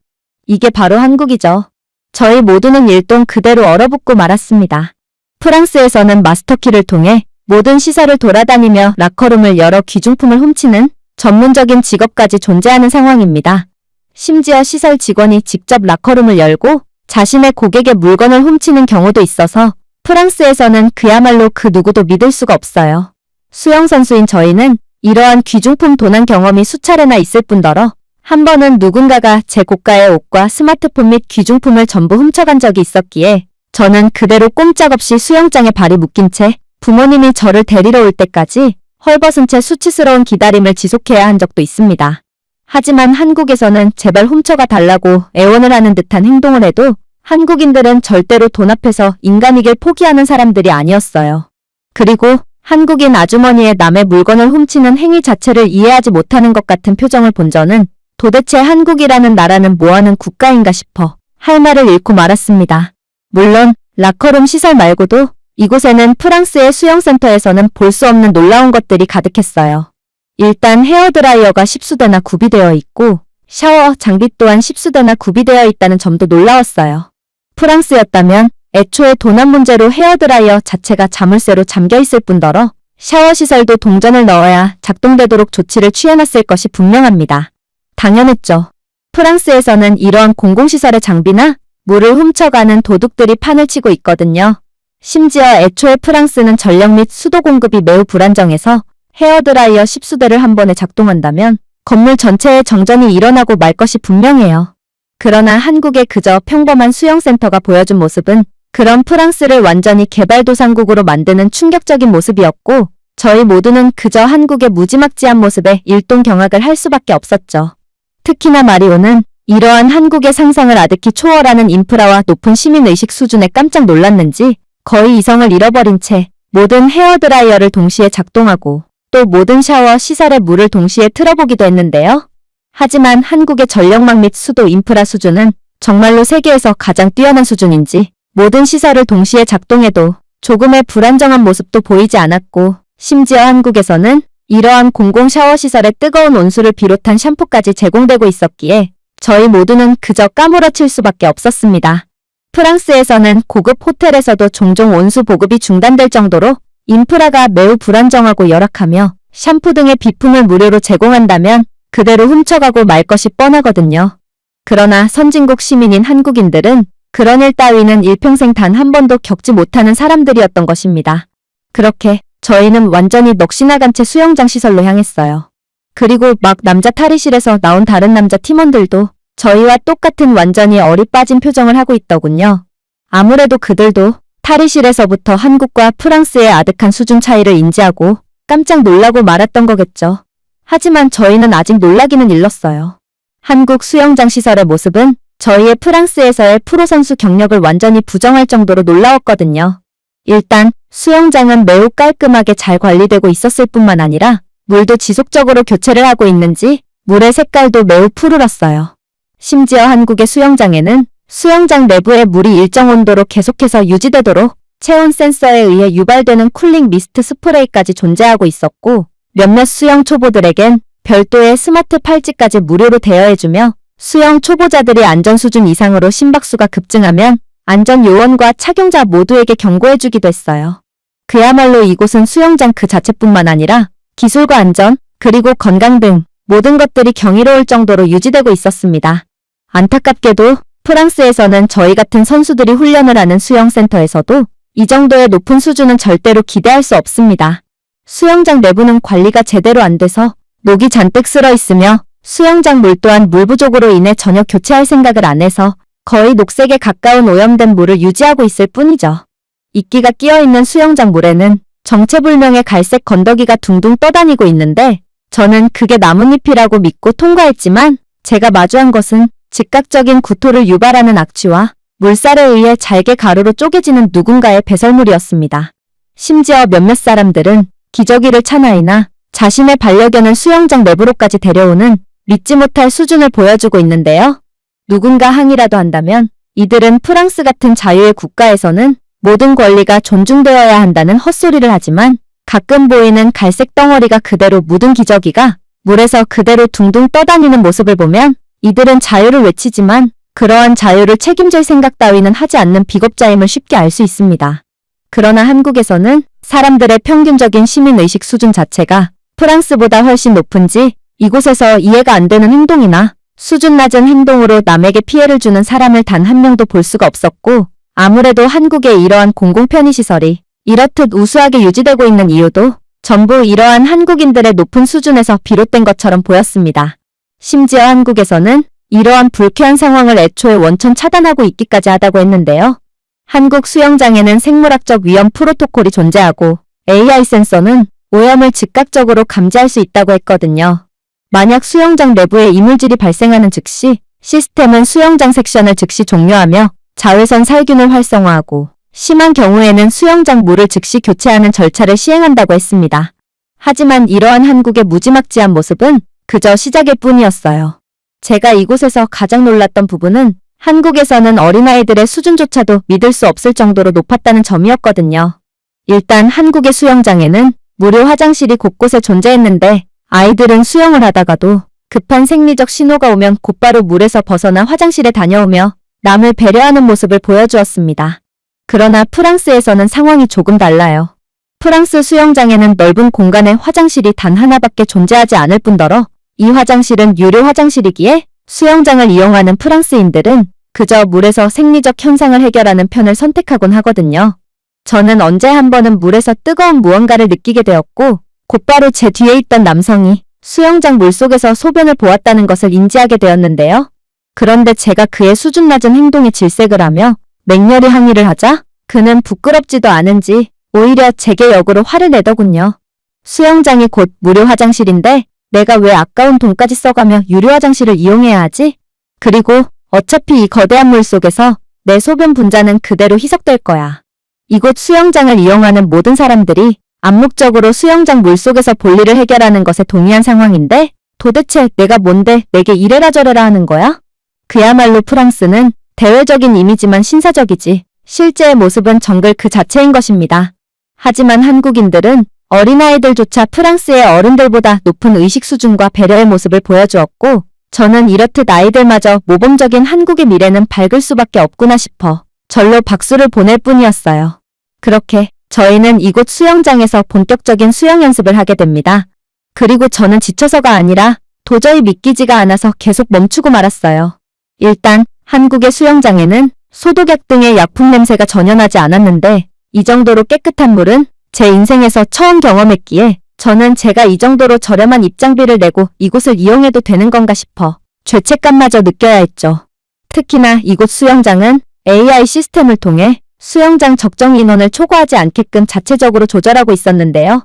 이게 바로 한국이죠. 저희 모두는 일동 그대로 얼어붙고 말았습니다. 프랑스에서는 마스터키를 통해 모든 시설을 돌아다니며 라커룸을 열어 귀중품을 훔치는 전문적인 직업까지 존재하는 상황입니다. 심지어 시설 직원이 직접 라커룸을 열고 자신의 고객의 물건을 훔치는 경우도 있어서 프랑스에서는 그야말로 그 누구도 믿을 수가 없어요. 수영선수인 저희는 이러한 귀중품 도난 경험이 수차례나 있을 뿐더러 한 번은 누군가가 제 고가의 옷과 스마트폰 및 귀중품을 전부 훔쳐간 적이 있었기에 저는 그대로 꼼짝없이 수영장에 발이 묶인 채 부모님이 저를 데리러 올 때까지 헐벗은 채 수치스러운 기다림을 지속해야 한 적도 있습니다. 하지만 한국에서는 제발 훔쳐가 달라고 애원을 하는 듯한 행동을 해도 한국인들은 절대로 돈 앞에서 인간이길 포기하는 사람들이 아니었어요. 그리고 한국인 아주머니의 남의 물건을 훔치는 행위 자체를 이해하지 못하는 것 같은 표정을 본 저는 도대체 한국이라는 나라는 뭐하는 국가인가 싶어 할 말을 잃고 말았습니다. 물론 라커룸 시설 말고도 이곳에는 프랑스의 수영센터에서는 볼 수 없는 놀라운 것들이 가득했어요. 일단 헤어드라이어가 10수대나 구비되어 있고 샤워 장비 또한 10수대나 구비되어 있다는 점도 놀라웠어요. 프랑스였다면 애초에 도난 문제로 헤어드라이어 자체가 자물쇠로 잠겨있을 뿐더러 샤워 시설도 동전을 넣어야 작동되도록 조치를 취해놨을 것이 분명합니다. 당연했죠. 프랑스에서는 이러한 공공시설의 장비나 물을 훔쳐가는 도둑들이 판을 치고 있거든요. 심지어 애초에 프랑스는 전력 및 수도 공급이 매우 불안정해서 헤어드라이어 10수대를 한 번에 작동한다면 건물 전체에 정전이 일어나고 말 것이 분명해요. 그러나 한국의 그저 평범한 수영센터가 보여준 모습은 그런 프랑스를 완전히 개발도상국으로 만드는 충격적인 모습이었고 저희 모두는 그저 한국의 무지막지한 모습에 일동경악을 할 수밖에 없었죠. 특히나 마리오는 이러한 한국의 상상을 아득히 초월하는 인프라와 높은 시민의식 수준에 깜짝 놀랐는지 거의 이성을 잃어버린 채 모든 헤어드라이어를 동시에 작동하고 또 모든 샤워 시설의 물을 동시에 틀어보기도 했는데요. 하지만 한국의 전력망 및 수도 인프라 수준은 정말로 세계에서 가장 뛰어난 수준인지 모든 시설을 동시에 작동해도 조금의 불안정한 모습도 보이지 않았고 심지어 한국에서는 이러한 공공 샤워 시설에 뜨거운 온수를 비롯한 샴푸까지 제공되고 있었기에 저희 모두는 그저 까무러칠 수밖에 없었습니다. 프랑스에서는 고급 호텔에서도 종종 온수 보급이 중단될 정도로 인프라가 매우 불안정하고 열악하며 샴푸 등의 비품을 무료로 제공한다면 그대로 훔쳐가고 말 것이 뻔하거든요. 그러나 선진국 시민인 한국인들은 그런 일 따위는 일평생 단 한 번도 겪지 못하는 사람들이었던 것입니다. 그렇게 저희는 완전히 넋이나간 채 수영장 시설로 향했어요. 그리고 막 남자 탈의실에서 나온 다른 남자 팀원들도 저희와 똑같은 완전히 얼이 빠진 표정을 하고 있더군요. 아무래도 그들도 탈의실에서부터 한국과 프랑스의 아득한 수준 차이를 인지하고 깜짝 놀라고 말았던 거겠죠. 하지만 저희는 아직 놀라기는 일렀어요. 한국 수영장 시설의 모습은 저희의 프랑스에서의 프로 선수 경력을 완전히 부정할 정도로 놀라웠거든요. 일단 수영장은 매우 깔끔하게 잘 관리되고 있었을 뿐만 아니라 물도 지속적으로 교체를 하고 있는지 물의 색깔도 매우 푸르렀어요. 심지어 한국의 수영장에는 수영장 내부의 물이 일정 온도로 계속해서 유지되도록 체온 센서에 의해 유발되는 쿨링 미스트 스프레이까지 존재하고 있었고 몇몇 수영 초보들에겐 별도의 스마트 팔찌까지 무료로 대여해주며 수영 초보자들이 안전 수준 이상으로 심박수가 급증하면 안전 요원과 착용자 모두에게 경고해주기도 했어요. 그야말로 이곳은 수영장 그 자체뿐만 아니라 기술과 안전, 그리고 건강 등 모든 것들이 경이로울 정도로 유지되고 있었습니다. 안타깝게도 프랑스에서는 저희 같은 선수들이 훈련을 하는 수영센터에서도 이 정도의 높은 수준은 절대로 기대할 수 없습니다. 수영장 내부는 관리가 제대로 안 돼서 녹이 잔뜩 쓸어 있으며 수영장 물 또한 물 부족으로 인해 전혀 교체할 생각을 안 해서 거의 녹색에 가까운 오염된 물을 유지하고 있을 뿐이죠. 이끼가 끼어있는 수영장 물에는 정체불명의 갈색 건더기가 둥둥 떠다니고 있는데 저는 그게 나뭇잎이라고 믿고 통과했지만 제가 마주한 것은 즉각적인 구토를 유발하는 악취와 물살에 의해 잘게 가루로 쪼개지는 누군가의 배설물이었습니다. 심지어 몇몇 사람들은 기저귀를 찬 아이나 자신의 반려견을 수영장 내부로까지 데려오는 믿지 못할 수준을 보여주고 있는데요. 누군가 항의라도 한다면 이들은 프랑스 같은 자유의 국가에서는 모든 권리가 존중되어야 한다는 헛소리를 하지만 가끔 보이는 갈색 덩어리가 그대로 묻은 기저귀가 물에서 그대로 둥둥 떠다니는 모습을 보면 이들은 자유를 외치지만 그러한 자유를 책임질 생각 따위는 하지 않는 비겁자임을 쉽게 알 수 있습니다. 그러나 한국에서는 사람들의 평균적인 시민의식 수준 자체가 프랑스보다 훨씬 높은지 이곳에서 이해가 안 되는 행동이나 수준 낮은 행동으로 남에게 피해를 주는 사람을 단 한 명도 볼 수가 없었고, 아무래도 한국의 이러한 공공편의시설이 이렇듯 우수하게 유지되고 있는 이유도 전부 이러한 한국인들의 높은 수준에서 비롯된 것처럼 보였습니다. 심지어 한국에서는 이러한 불쾌한 상황을 애초에 원천 차단하고 있기까지 하다고 했는데요. 한국 수영장에는 생물학적 위험 프로토콜이 존재하고 AI 센서는 오염을 즉각적으로 감지할 수 있다고 했거든요. 만약 수영장 내부에 이물질이 발생하는 즉시 시스템은 수영장 섹션을 즉시 종료하며 자외선 살균을 활성화하고 심한 경우에는 수영장 물을 즉시 교체하는 절차를 시행한다고 했습니다. 하지만 이러한 한국의 무지막지한 모습은 그저 시작일 뿐이었어요. 제가 이곳에서 가장 놀랐던 부분은 한국에서는 어린아이들의 수준조차도 믿을 수 없을 정도로 높았다는 점이었거든요. 일단 한국의 수영장에는 무료 화장실이 곳곳에 존재했는데 아이들은 수영을 하다가도 급한 생리적 신호가 오면 곧바로 물에서 벗어나 화장실에 다녀오며 남을 배려하는 모습을 보여주었습니다. 그러나 프랑스에서는 상황이 조금 달라요. 프랑스 수영장에는 넓은 공간에 화장실이 단 하나밖에 존재하지 않을 뿐더러 이 화장실은 유료 화장실이기에 수영장을 이용하는 프랑스인들은 그저 물에서 생리적 현상을 해결하는 편을 선택하곤 하거든요. 저는 언제 한 번은 물에서 뜨거운 무언가를 느끼게 되었고 곧바로 제 뒤에 있던 남성이 수영장 물속에서 소변을 보았다는 것을 인지하게 되었는데요. 그런데 제가 그의 수준 낮은 행동에 질색을 하며 맹렬히 항의를 하자 그는 부끄럽지도 않은지 오히려 제게 역으로 화를 내더군요. 수영장이 곧 무료 화장실인데 내가 왜 아까운 돈까지 써가며 유료 화장실을 이용해야 하지? 그리고 어차피 이 거대한 물 속에서 내 소변 분자는 그대로 희석될 거야. 이곳 수영장을 이용하는 모든 사람들이 암묵적으로 수영장 물속에서 볼일을 해결하는 것에 동의한 상황인데 도대체 내가 뭔데 내게 이래라 저래라 하는 거야? 그야말로 프랑스는 대외적인 이미지만 신사적이지 실제의 모습은 정글 그 자체인 것입니다. 하지만 한국인들은 어린아이들조차 프랑스의 어른들보다 높은 의식 수준과 배려의 모습을 보여주었고 저는 이렇듯 아이들마저 모범적인 한국의 미래는 밝을 수밖에 없구나 싶어 절로 박수를 보낼 뿐이었어요. 그렇게 저희는 이곳 수영장에서 본격적인 수영 연습을 하게 됩니다. 그리고 저는 지쳐서가 아니라 도저히 믿기지가 않아서 계속 멈추고 말았어요. 일단 한국의 수영장에는 소독약 등의 약품 냄새가 전혀 나지 않았는데 이 정도로 깨끗한 물은 제 인생에서 처음 경험했기에 저는 제가 이 정도로 저렴한 입장비를 내고 이곳을 이용해도 되는 건가 싶어 죄책감마저 느껴야 했죠. 특히나 이곳 수영장은 AI 시스템을 통해 수영장 적정 인원을 초과하지 않게끔 자체적으로 조절하고 있었는데요.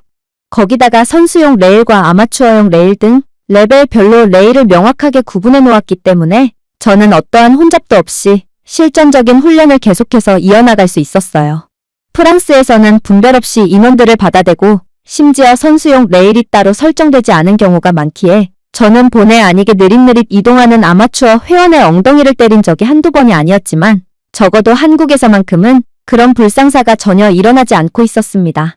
거기다가 선수용 레일과 아마추어용 레일 등 레벨별로 레일을 명확하게 구분해 놓았기 때문에 저는 어떠한 혼잡도 없이 실전적인 훈련을 계속해서 이어나갈 수 있었어요. 프랑스에서는 분별 없이 인원들을 받아대고 심지어 선수용 레일이 따로 설정되지 않은 경우가 많기에 저는 본의 아니게 느릿느릿 이동하는 아마추어 회원의 엉덩이를 때린 적이 한두 번이 아니었지만 적어도 한국에서만큼은 그런 불상사가 전혀 일어나지 않고 있었습니다.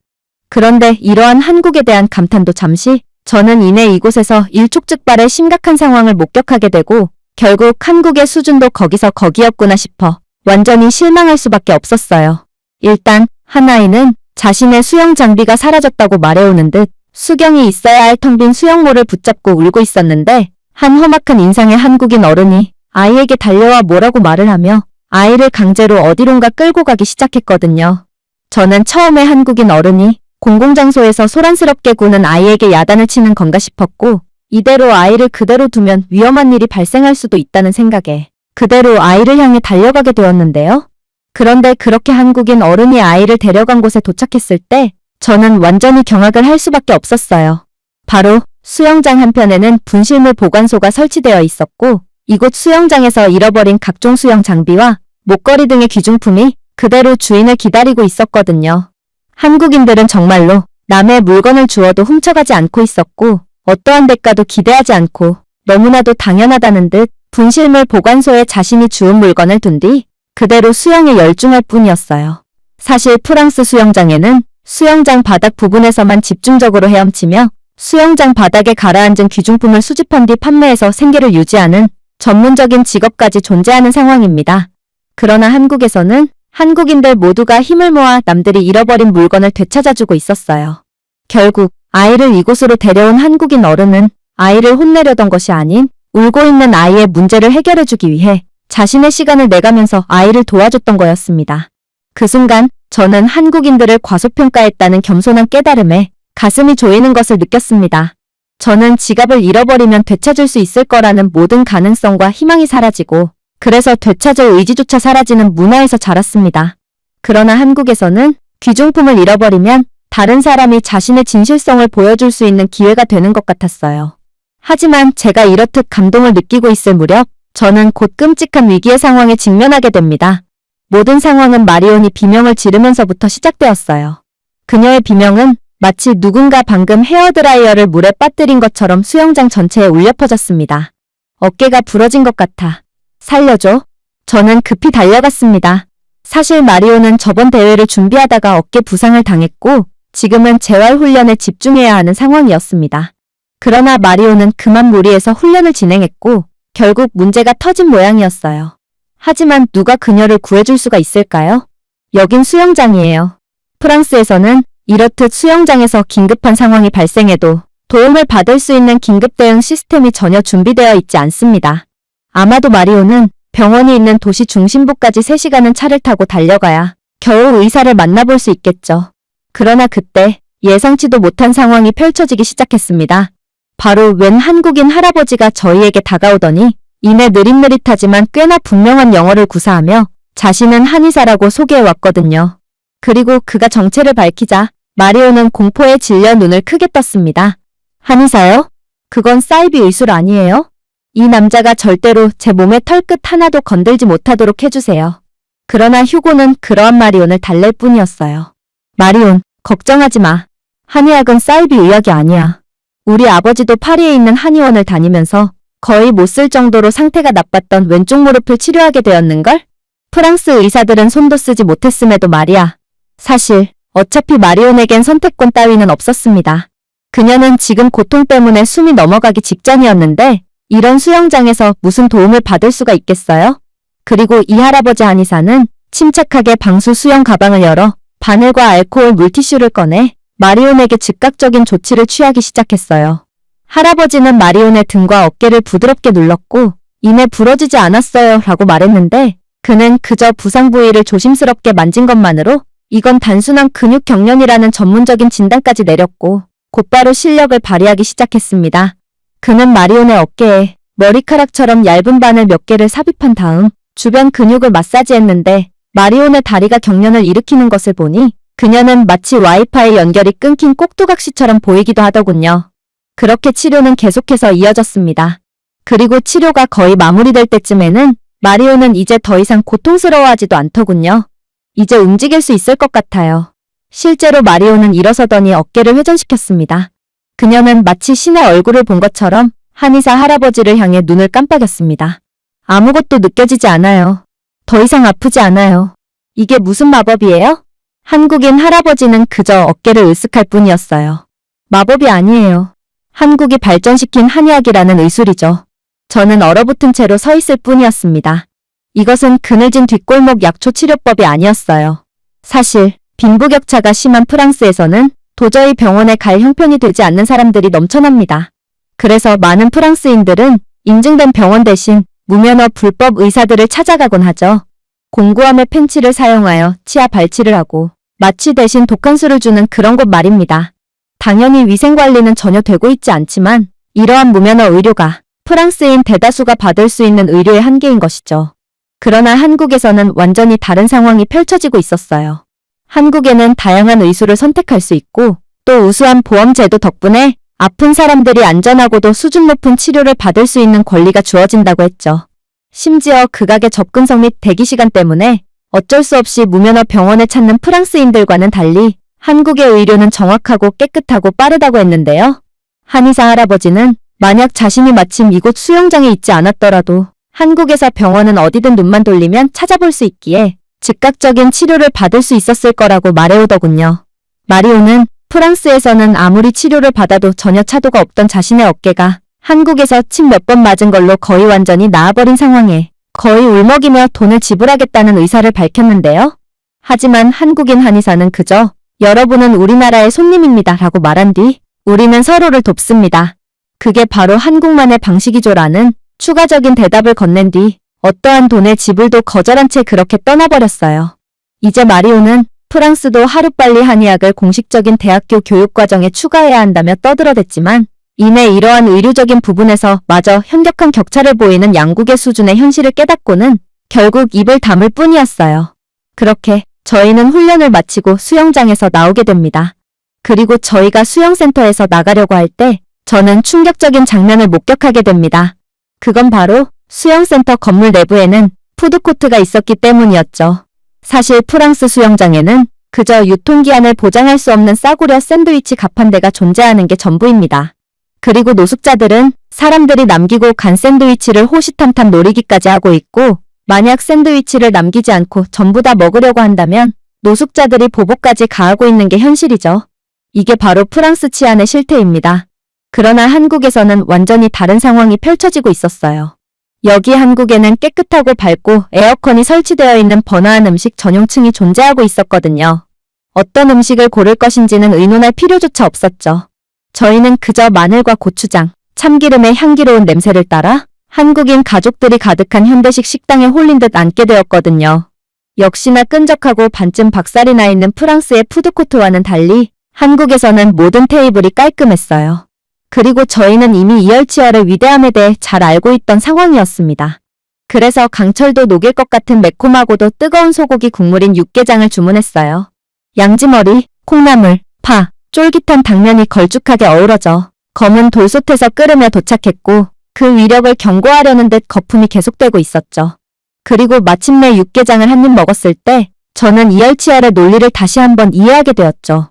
그런데 이러한 한국에 대한 감탄도 잠시 저는 이내 이곳에서 일촉즉발의 심각한 상황을 목격하게 되고 결국 한국의 수준도 거기서 거기였구나 싶어 완전히 실망할 수밖에 없었어요. 일단 한 아이는 자신의 수영 장비가 사라졌다고 말해오는 듯 수경이 있어야 할 텅 빈 수영모를 붙잡고 울고 있었는데 한 험악한 인상의 한국인 어른이 아이에게 달려와 뭐라고 말을 하며 아이를 강제로 어디론가 끌고 가기 시작했거든요. 저는 처음에 한국인 어른이 공공장소에서 소란스럽게 구는 아이에게 야단을 치는 건가 싶었고 이대로 아이를 그대로 두면 위험한 일이 발생할 수도 있다는 생각에 그대로 아이를 향해 달려가게 되었는데요. 그런데 그렇게 한국인 어른이 아이를 데려간 곳에 도착했을 때 저는 완전히 경악을 할 수밖에 없었어요. 바로 수영장 한편에는 분실물 보관소가 설치되어 있었고 이곳 수영장에서 잃어버린 각종 수영 장비와 목걸이 등의 귀중품이 그대로 주인을 기다리고 있었거든요. 한국인들은 정말로 남의 물건을 주어도 훔쳐가지 않고 있었고 어떠한 대가도 기대하지 않고 너무나도 당연하다는 듯 분실물 보관소에 자신이 주운 물건을 둔 뒤 그대로 수영에 열중할 뿐이었어요. 사실 프랑스 수영장에는 수영장 바닥 부분에서만 집중적으로 헤엄치며 수영장 바닥에 가라앉은 귀중품을 수집한 뒤 판매해서 생계를 유지하는 전문적인 직업까지 존재하는 상황입니다. 그러나 한국에서는 한국인들 모두가 힘을 모아 남들이 잃어버린 물건을 되찾아주고 있었어요. 결국 아이를 이곳으로 데려온 한국인 어른은 아이를 혼내려던 것이 아닌 울고 있는 아이의 문제를 해결해주기 위해 자신의 시간을 내가면서 아이를 도와줬던 거였습니다. 그 순간 저는 한국인들을 과소평가했다는 겸손한 깨달음에 가슴이 조이는 것을 느꼈습니다. 저는 지갑을 잃어버리면 되찾을 수 있을 거라는 모든 가능성과 희망이 사라지고 그래서 되찾을 의지조차 사라지는 문화에서 자랐습니다. 그러나 한국에서는 귀중품을 잃어버리면 다른 사람이 자신의 진실성을 보여줄 수 있는 기회가 되는 것 같았어요. 하지만 제가 이렇듯 감동을 느끼고 있을 무렵 저는 곧 끔찍한 위기의 상황에 직면하게 됩니다. 모든 상황은 마리온이 비명을 지르면서부터 시작되었어요. 그녀의 비명은 마치 누군가 방금 헤어드라이어를 물에 빠뜨린 것처럼 수영장 전체에 울려 퍼졌습니다. 어깨가 부러진 것 같아. 살려줘. 저는 급히 달려갔습니다. 사실 마리오는 저번 대회를 준비하다가 어깨 부상을 당했고 지금은 재활 훈련에 집중해야 하는 상황이었습니다. 그러나 마리오는 그만 무리해서 훈련을 진행했고 결국 문제가 터진 모양이었어요. 하지만 누가 그녀를 구해줄 수가 있을까요? 여긴 수영장이에요. 프랑스에서는 이렇듯 수영장에서 긴급한 상황이 발생해도 도움을 받을 수 있는 긴급 대응 시스템이 전혀 준비되어 있지 않습니다. 아마도 마리오는 병원이 있는 도시 중심부까지 3시간은 차를 타고 달려가야 겨우 의사를 만나볼 수 있겠죠. 그러나 그때 예상치도 못한 상황이 펼쳐지기 시작했습니다. 바로 웬 한국인 할아버지가 저희에게 다가오더니 이내 느릿느릿하지만 꽤나 분명한 영어를 구사하며 자신은 한의사라고 소개해왔거든요. 그리고 그가 정체를 밝히자 마리오는 공포에 질려 눈을 크게 떴습니다. 한의사요? 그건 사이비 의술 아니에요? 이 남자가 절대로 제 몸의 털끝 하나도 건들지 못하도록 해주세요. 그러나 휴고는 그러한 마리온을 달랠 뿐이었어요. 마리온, 걱정하지 마. 한의학은 사이비 의학이 아니야. 우리 아버지도 파리에 있는 한의원을 다니면서 거의 못 쓸 정도로 상태가 나빴던 왼쪽 무릎을 치료하게 되었는걸? 프랑스 의사들은 손도 쓰지 못했음에도 말이야. 사실 어차피 마리온에겐 선택권 따위는 없었습니다. 그녀는 지금 고통 때문에 숨이 넘어가기 직전이었는데 이런 수영장에서 무슨 도움을 받을 수가 있겠어요? 그리고 이 할아버지 한의사는 침착하게 방수 수영 가방을 열어 바늘과 알코올 물티슈를 꺼내 마리온에게 즉각적인 조치를 취하기 시작했어요. 할아버지는 마리온의 등과 어깨를 부드럽게 눌렀고 이내 부러지지 않았어요 라고 말했는데 그는 그저 부상 부위를 조심스럽게 만진 것만으로 이건 단순한 근육 경련이라는 전문적인 진단까지 내렸고 곧바로 실력을 발휘하기 시작했습니다. 그는 마리온의 어깨에 머리카락처럼 얇은 바늘 몇 개를 삽입한 다음 주변 근육을 마사지했는데 마리온의 다리가 경련을 일으키는 것을 보니 그녀는 마치 와이파이 연결이 끊긴 꼭두각시처럼 보이기도 하더군요. 그렇게 치료는 계속해서 이어졌습니다. 그리고 치료가 거의 마무리될 때쯤에는 마리오는 이제 더 이상 고통스러워하지도 않더군요. 이제 움직일 수 있을 것 같아요. 실제로 마리오는 일어서더니 어깨를 회전시켰습니다. 그녀는 마치 신의 얼굴을 본 것처럼 한의사 할아버지를 향해 눈을 깜빡였습니다. 아무것도 느껴지지 않아요. 더 이상 아프지 않아요. 이게 무슨 마법이에요? 한국인 할아버지는 그저 어깨를 으쓱할 뿐이었어요. 마법이 아니에요. 한국이 발전시킨 한의학이라는 의술이죠. 저는 얼어붙은 채로 서 있을 뿐이었습니다. 이것은 그늘진 뒷골목 약초 치료법이 아니었어요. 사실 빈부격차가 심한 프랑스에서는 도저히 병원에 갈 형편이 되지 않는 사람들이 넘쳐납니다. 그래서 많은 프랑스인들은 인증된 병원 대신 무면허 불법 의사들을 찾아가곤 하죠. 공구함의 펜치를 사용하여 치아 발치를 하고 마취 대신 독한 술을 주는 그런 곳 말입니다. 당연히 위생관리는 전혀 되고 있지 않지만 이러한 무면허 의료가 프랑스인 대다수가 받을 수 있는 의료의 한계인 것이죠. 그러나 한국에서는 완전히 다른 상황이 펼쳐지고 있었어요. 한국에는 다양한 의술을 선택할 수 있고 또 우수한 보험 제도 덕분에 아픈 사람들이 안전하고도 수준 높은 치료를 받을 수 있는 권리가 주어진다고 했죠. 심지어 극악의 접근성 및 대기시간 때문에 어쩔 수 없이 무면허 병원을 찾는 프랑스인들과는 달리 한국의 의료는 정확하고 깨끗하고 빠르다고 했는데요. 한의사 할아버지는 만약 자신이 마침 이곳 수영장에 있지 않았더라도 한국에서 병원은 어디든 눈만 돌리면 찾아볼 수 있기에 즉각적인 치료를 받을 수 있었을 거라고 말해오더군요. 마리오는 프랑스에서는 아무리 치료를 받아도 전혀 차도가 없던 자신의 어깨가 한국에서 침 몇 번 맞은 걸로 거의 완전히 나아버린 상황에 거의 울먹이며 돈을 지불하겠다는 의사를 밝혔는데요. 하지만 한국인 한의사는 그저 여러분은 우리나라의 손님입니다 라고 말한 뒤 우리는 서로를 돕습니다. 그게 바로 한국만의 방식이죠라는 추가적인 대답을 건넨 뒤 어떠한 돈의 지불도 거절한 채 그렇게 떠나버렸어요. 이제 마리오는 프랑스도 하루빨리 한의학을 공식적인 대학교 교육과정에 추가해야 한다며 떠들어댔지만 이내 이러한 의료적인 부분에서 마저 현격한 격차를 보이는 양국의 수준의 현실을 깨닫고는 결국 입을 다물 뿐이었어요. 그렇게 저희는 훈련을 마치고 수영장에서 나오게 됩니다. 그리고 저희가 수영센터에서 나가려고 할 때 저는 충격적인 장면을 목격하게 됩니다. 그건 바로 수영센터 건물 내부에는 푸드코트가 있었기 때문이었죠. 사실 프랑스 수영장에는 그저 유통기한을 보장할 수 없는 싸구려 샌드위치 가판대가 존재하는 게 전부입니다. 그리고 노숙자들은 사람들이 남기고 간 샌드위치를 호시탐탐 노리기까지 하고 있고 만약 샌드위치를 남기지 않고 전부 다 먹으려고 한다면 노숙자들이 보복까지 가하고 있는 게 현실이죠. 이게 바로 프랑스 치안의 실태입니다. 그러나 한국에서는 완전히 다른 상황이 펼쳐지고 있었어요. 여기 한국에는 깨끗하고 밝고 에어컨이 설치되어 있는 번화한 음식 전용층이 존재하고 있었거든요. 어떤 음식을 고를 것인지는 의논할 필요조차 없었죠. 저희는 그저 마늘과 고추장, 참기름의 향기로운 냄새를 따라 한국인 가족들이 가득한 현대식 식당에 홀린 듯 앉게 되었거든요. 역시나 끈적하고 반쯤 박살이 나 있는 프랑스의 푸드코트와는 달리 한국에서는 모든 테이블이 깔끔했어요. 그리고 저희는 이미 이열치열의 위대함에 대해 잘 알고 있던 상황이었습니다. 그래서 강철도 녹일 것 같은 매콤하고도 뜨거운 소고기 국물인 육개장을 주문했어요. 양지머리, 콩나물, 파, 쫄깃한 당면이 걸쭉하게 어우러져 검은 돌솥에서 끓으며 도착했고 그 위력을 경고하려는 듯 거품이 계속되고 있었죠. 그리고 마침내 육개장을 한 입 먹었을 때 저는 이열치열의 논리를 다시 한번 이해하게 되었죠.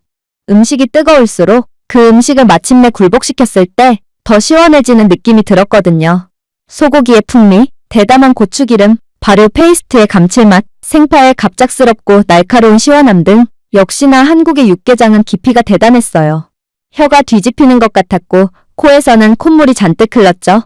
음식이 뜨거울수록 그 음식을 마침내 굴복시켰을 때 더 시원해지는 느낌이 들었거든요. 소고기의 풍미, 대담한 고추기름, 발효 페이스트의 감칠맛, 생파의 갑작스럽고 날카로운 시원함 등 역시나 한국의 육개장은 깊이가 대단했어요. 혀가 뒤집히는 것 같았고 코에서는 콧물이 잔뜩 흘렀죠.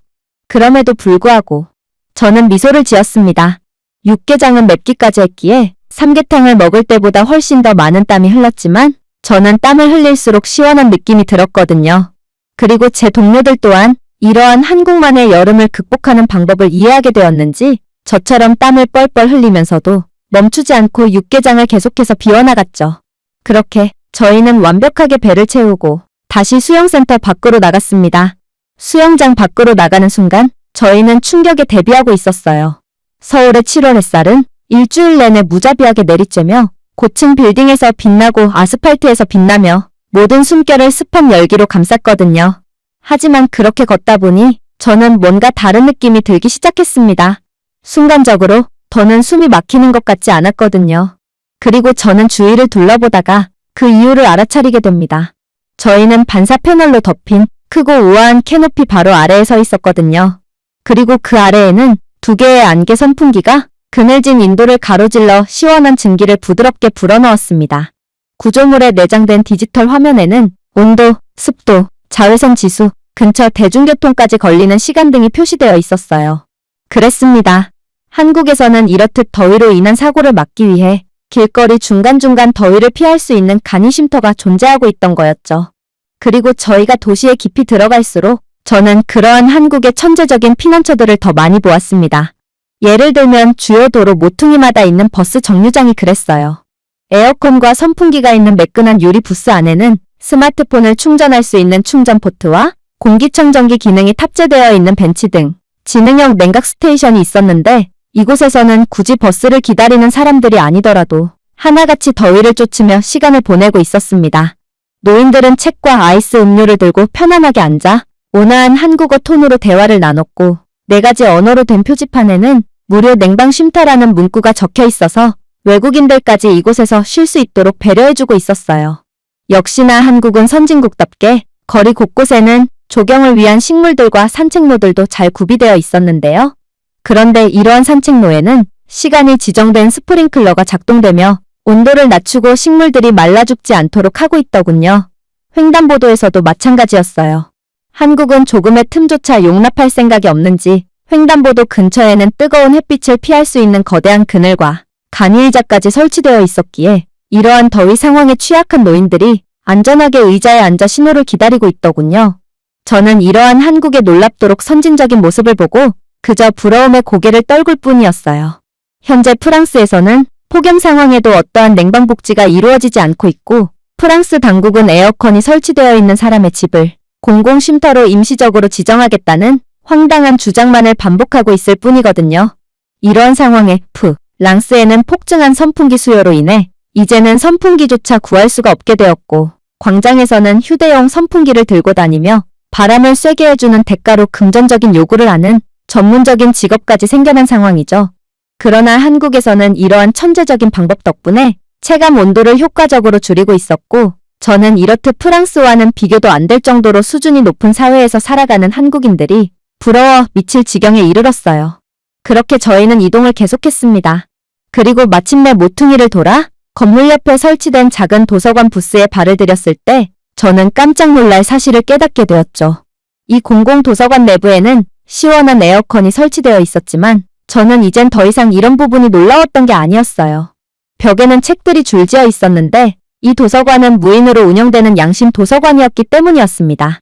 그럼에도 불구하고 저는 미소를 지었습니다. 육개장은 맵기까지 했기에 삼계탕을 먹을 때보다 훨씬 더 많은 땀이 흘렀지만 저는 땀을 흘릴수록 시원한 느낌이 들었거든요. 그리고 제 동료들 또한 이러한 한국만의 여름을 극복하는 방법을 이해하게 되었는지 저처럼 땀을 뻘뻘 흘리면서도 멈추지 않고 육개장을 계속해서 비워나갔죠. 그렇게 저희는 완벽하게 배를 채우고 다시 수영센터 밖으로 나갔습니다. 수영장 밖으로 나가는 순간 저희는 충격에 대비하고 있었어요. 서울의 7월 햇살은 일주일 내내 무자비하게 내리쬐며 고층 빌딩에서 빛나고 아스팔트에서 빛나며 모든 숨결을 습한 열기로 감쌌거든요. 하지만 그렇게 걷다 보니 저는 뭔가 다른 느낌이 들기 시작했습니다. 순간적으로 더는 숨이 막히는 것 같지 않았거든요. 그리고 저는 주위를 둘러보다가 그 이유를 알아차리게 됩니다. 저희는 반사 패널로 덮인 크고 우아한 캐노피 바로 아래에 서 있었거든요. 그리고 그 아래에는 2개의 안개 선풍기가 그늘진 인도를 가로질러 시원한 증기를 부드럽게 불어넣었습니다. 구조물에 내장된 디지털 화면에는 온도, 습도, 자외선 지수, 근처 대중교통까지 걸리는 시간 등이 표시되어 있었어요. 그랬습니다. 한국에서는 이렇듯 더위로 인한 사고를 막기 위해 길거리 중간중간 더위를 피할 수 있는 간이 쉼터가 존재하고 있던 거였죠. 그리고 저희가 도시에 깊이 들어갈수록 저는 그러한 한국의 천재적인 피난처들을 더 많이 보았습니다. 예를 들면 주요 도로 모퉁이마다 있는 버스 정류장이 그랬어요. 에어컨과 선풍기가 있는 매끈한 유리 부스 안에는 스마트폰을 충전할 수 있는 충전 포트와 공기청정기 기능이 탑재되어 있는 벤치 등 지능형 냉각 스테이션이 있었는데 이곳에서는 굳이 버스를 기다리는 사람들이 아니더라도 하나같이 더위를 쫓으며 시간을 보내고 있었습니다. 노인들은 책과 아이스 음료를 들고 편안하게 앉아 온화한 한국어 톤으로 대화를 나눴고 4가지 언어로 된 표지판에는 무료 냉방 쉼터라는 문구가 적혀 있어서 외국인들까지 이곳에서 쉴 수 있도록 배려해주고 있었어요. 역시나 한국은 선진국답게 거리 곳곳에는 조경을 위한 식물들과 산책로들도 잘 구비되어 있었는데요. 그런데 이러한 산책로에는 시간이 지정된 스프링클러가 작동되며 온도를 낮추고 식물들이 말라 죽지 않도록 하고 있더군요. 횡단보도에서도 마찬가지였어요. 한국은 조금의 틈조차 용납할 생각이 없는지 횡단보도 근처에는 뜨거운 햇빛을 피할 수 있는 거대한 그늘과 간이의자까지 설치되어 있었기에 이러한 더위 상황에 취약한 노인들이 안전하게 의자에 앉아 신호를 기다리고 있더군요. 저는 이러한 한국의 놀랍도록 선진적인 모습을 보고 그저 부러움에 고개를 떨굴 뿐이었어요. 현재 프랑스에서는 폭염 상황에도 어떠한 냉방복지가 이루어지지 않고 있고 프랑스 당국은 에어컨이 설치되어 있는 사람의 집을 공공쉼터로 임시적으로 지정하겠다는 황당한 주장만을 반복하고 있을 뿐이거든요. 이러한 상황에 랑스에는 폭증한 선풍기 수요로 인해 이제는 선풍기조차 구할 수가 없게 되었고 광장에서는 휴대용 선풍기를 들고 다니며 바람을 쐬게 해주는 대가로 금전적인 요구를 하는 전문적인 직업까지 생겨난 상황이죠. 그러나 한국에서는 이러한 천재적인 방법 덕분에 체감 온도를 효과적으로 줄이고 있었고 저는 이렇듯 프랑스와는 비교도 안 될 정도로 수준이 높은 사회에서 살아가는 한국인들이 부러워 미칠 지경에 이르렀어요. 그렇게 저희는 이동을 계속했습니다. 그리고 마침내 모퉁이를 돌아 건물 옆에 설치된 작은 도서관 부스에 발을 들였을 때 저는 깜짝 놀랄 사실을 깨닫게 되었죠. 이 공공도서관 내부에는 시원한 에어컨이 설치되어 있었지만 저는 이젠 더 이상 이런 부분이 놀라웠던 게 아니었어요. 벽에는 책들이 줄지어 있었는데 이 도서관은 무인으로 운영되는 양심 도서관이었기 때문이었습니다.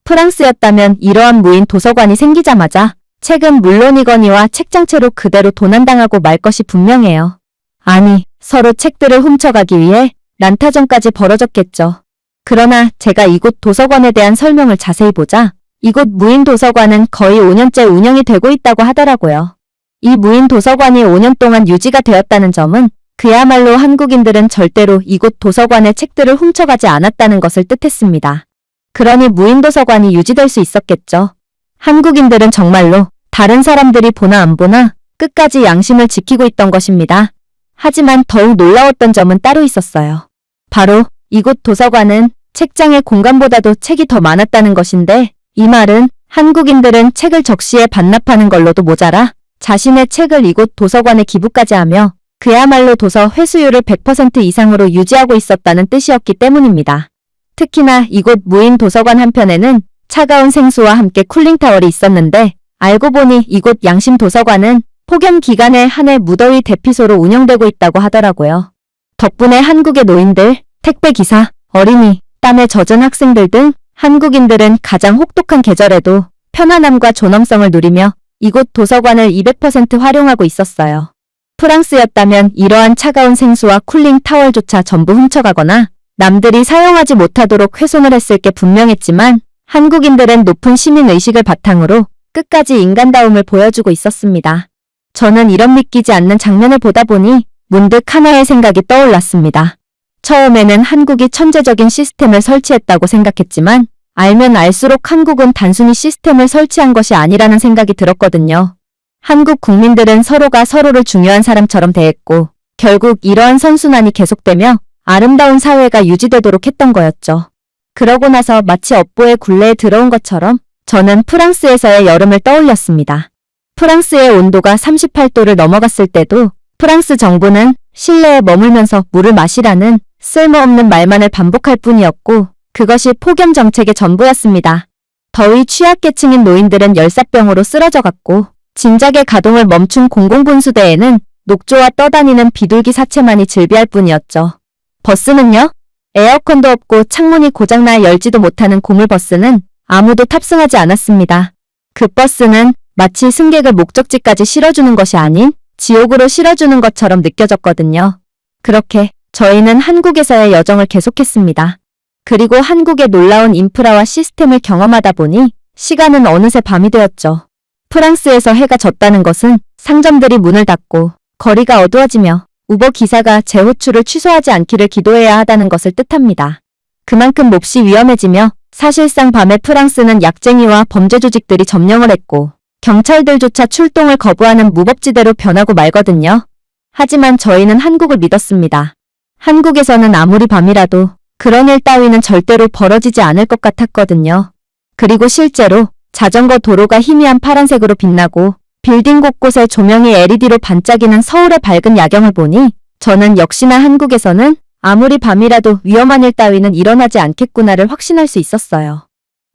프랑스였다면 이러한 무인 도서관이 생기자마자 책은 물론이거니와 책장채로 그대로 도난당하고 말 것이 분명해요. 아니, 서로 책들을 훔쳐가기 위해 난타전까지 벌어졌겠죠. 그러나 제가 이곳 도서관에 대한 설명을 자세히 보자 이곳 무인 도서관은 거의 5년째 운영이 되고 있다고 하더라고요. 이 무인 도서관이 5년 동안 유지가 되었다는 점은 그야말로 한국인들은 절대로 이곳 도서관의 책들을 훔쳐가지 않았다는 것을 뜻했습니다. 그러니 무인 도서관이 유지될 수 있었겠죠. 한국인들은 정말로 다른 사람들이 보나 안 보나 끝까지 양심을 지키고 있던 것입니다. 하지만 더욱 놀라웠던 점은 따로 있었어요. 바로 이곳 도서관은 책장의 공간보다도 책이 더 많았다는 것인데 이 말은 한국인들은 책을 적시에 반납하는 걸로도 모자라 자신의 책을 이곳 도서관에 기부까지 하며 그야말로 도서 회수율을 100% 이상으로 유지하고 있었다는 뜻이었기 때문입니다. 특히나 이곳 무인 도서관 한편에는 차가운 생수와 함께 쿨링타월이 있었는데 알고 보니 이곳 양심 도서관은 폭염 기간에 한 해 무더위 대피소로 운영되고 있다고 하더라고요. 덕분에 한국의 노인들, 택배기사, 어린이, 땀에 젖은 학생들 등 한국인들은 가장 혹독한 계절에도 편안함과 존엄성을 누리며 이곳 도서관을 200% 활용하고 있었어요. 프랑스였다면 이러한 차가운 생수와 쿨링 타월조차 전부 훔쳐가거나 남들이 사용하지 못하도록 훼손을 했을 게 분명했지만 한국인들은 높은 시민의식을 바탕으로 끝까지 인간다움을 보여주고 있었습니다. 저는 이런 믿기지 않는 장면을 보다 보니 문득 하나의 생각이 떠올랐습니다. 처음에는 한국이 천재적인 시스템을 설치했다고 생각했지만 알면 알수록 한국은 단순히 시스템을 설치한 것이 아니라는 생각이 들었거든요. 한국 국민들은 서로가 서로를 중요한 사람처럼 대했고 결국 이러한 선순환이 계속되며 아름다운 사회가 유지되도록 했던 거였죠. 그러고 나서 마치 업보의 굴레에 들어온 것처럼 저는 프랑스에서의 여름을 떠올렸습니다. 프랑스의 온도가 38도를 넘어갔을 때도 프랑스 정부는 실내에 머물면서 물을 마시라는 쓸모없는 말만을 반복할 뿐이었고 그것이 폭염 정책의 전부였습니다. 더위 취약계층인 노인들은 열사병으로 쓰러져갔고 진작에 가동을 멈춘 공공분수대에는 녹조와 떠다니는 비둘기 사체만이 즐비할 뿐이었죠. 버스는요? 에어컨도 없고 창문이 고장나 열지도 못하는 고물버스는 아무도 탑승하지 않았습니다. 그 버스는 마치 승객을 목적지까지 실어주는 것이 아닌 지옥으로 실어주는 것처럼 느껴졌거든요. 그렇게 저희는 한국에서의 여정을 계속했습니다. 그리고 한국의 놀라운 인프라와 시스템을 경험하다 보니 시간은 어느새 밤이 되었죠. 프랑스에서 해가 졌다는 것은 상점들이 문을 닫고 거리가 어두워지며 우버 기사가 제 호출을 취소하지 않기를 기도해야 하다는 것을 뜻합니다. 그만큼 몹시 위험해지며 사실상 밤에 프랑스는 약쟁이와 범죄 조직들이 점령을 했고 경찰들조차 출동을 거부하는 무법지대로 변하고 말거든요. 하지만 저희는 한국을 믿었습니다. 한국에서는 아무리 밤이라도 그런 일 따위는 절대로 벌어지지 않을 것 같았거든요. 그리고 실제로 자전거 도로가 희미한 파란색으로 빛나고 빌딩 곳곳에 조명이 LED로 반짝이는 서울의 밝은 야경을 보니 저는 역시나 한국에서는 아무리 밤이라도 위험한 일 따위는 일어나지 않겠구나를 확신할 수 있었어요.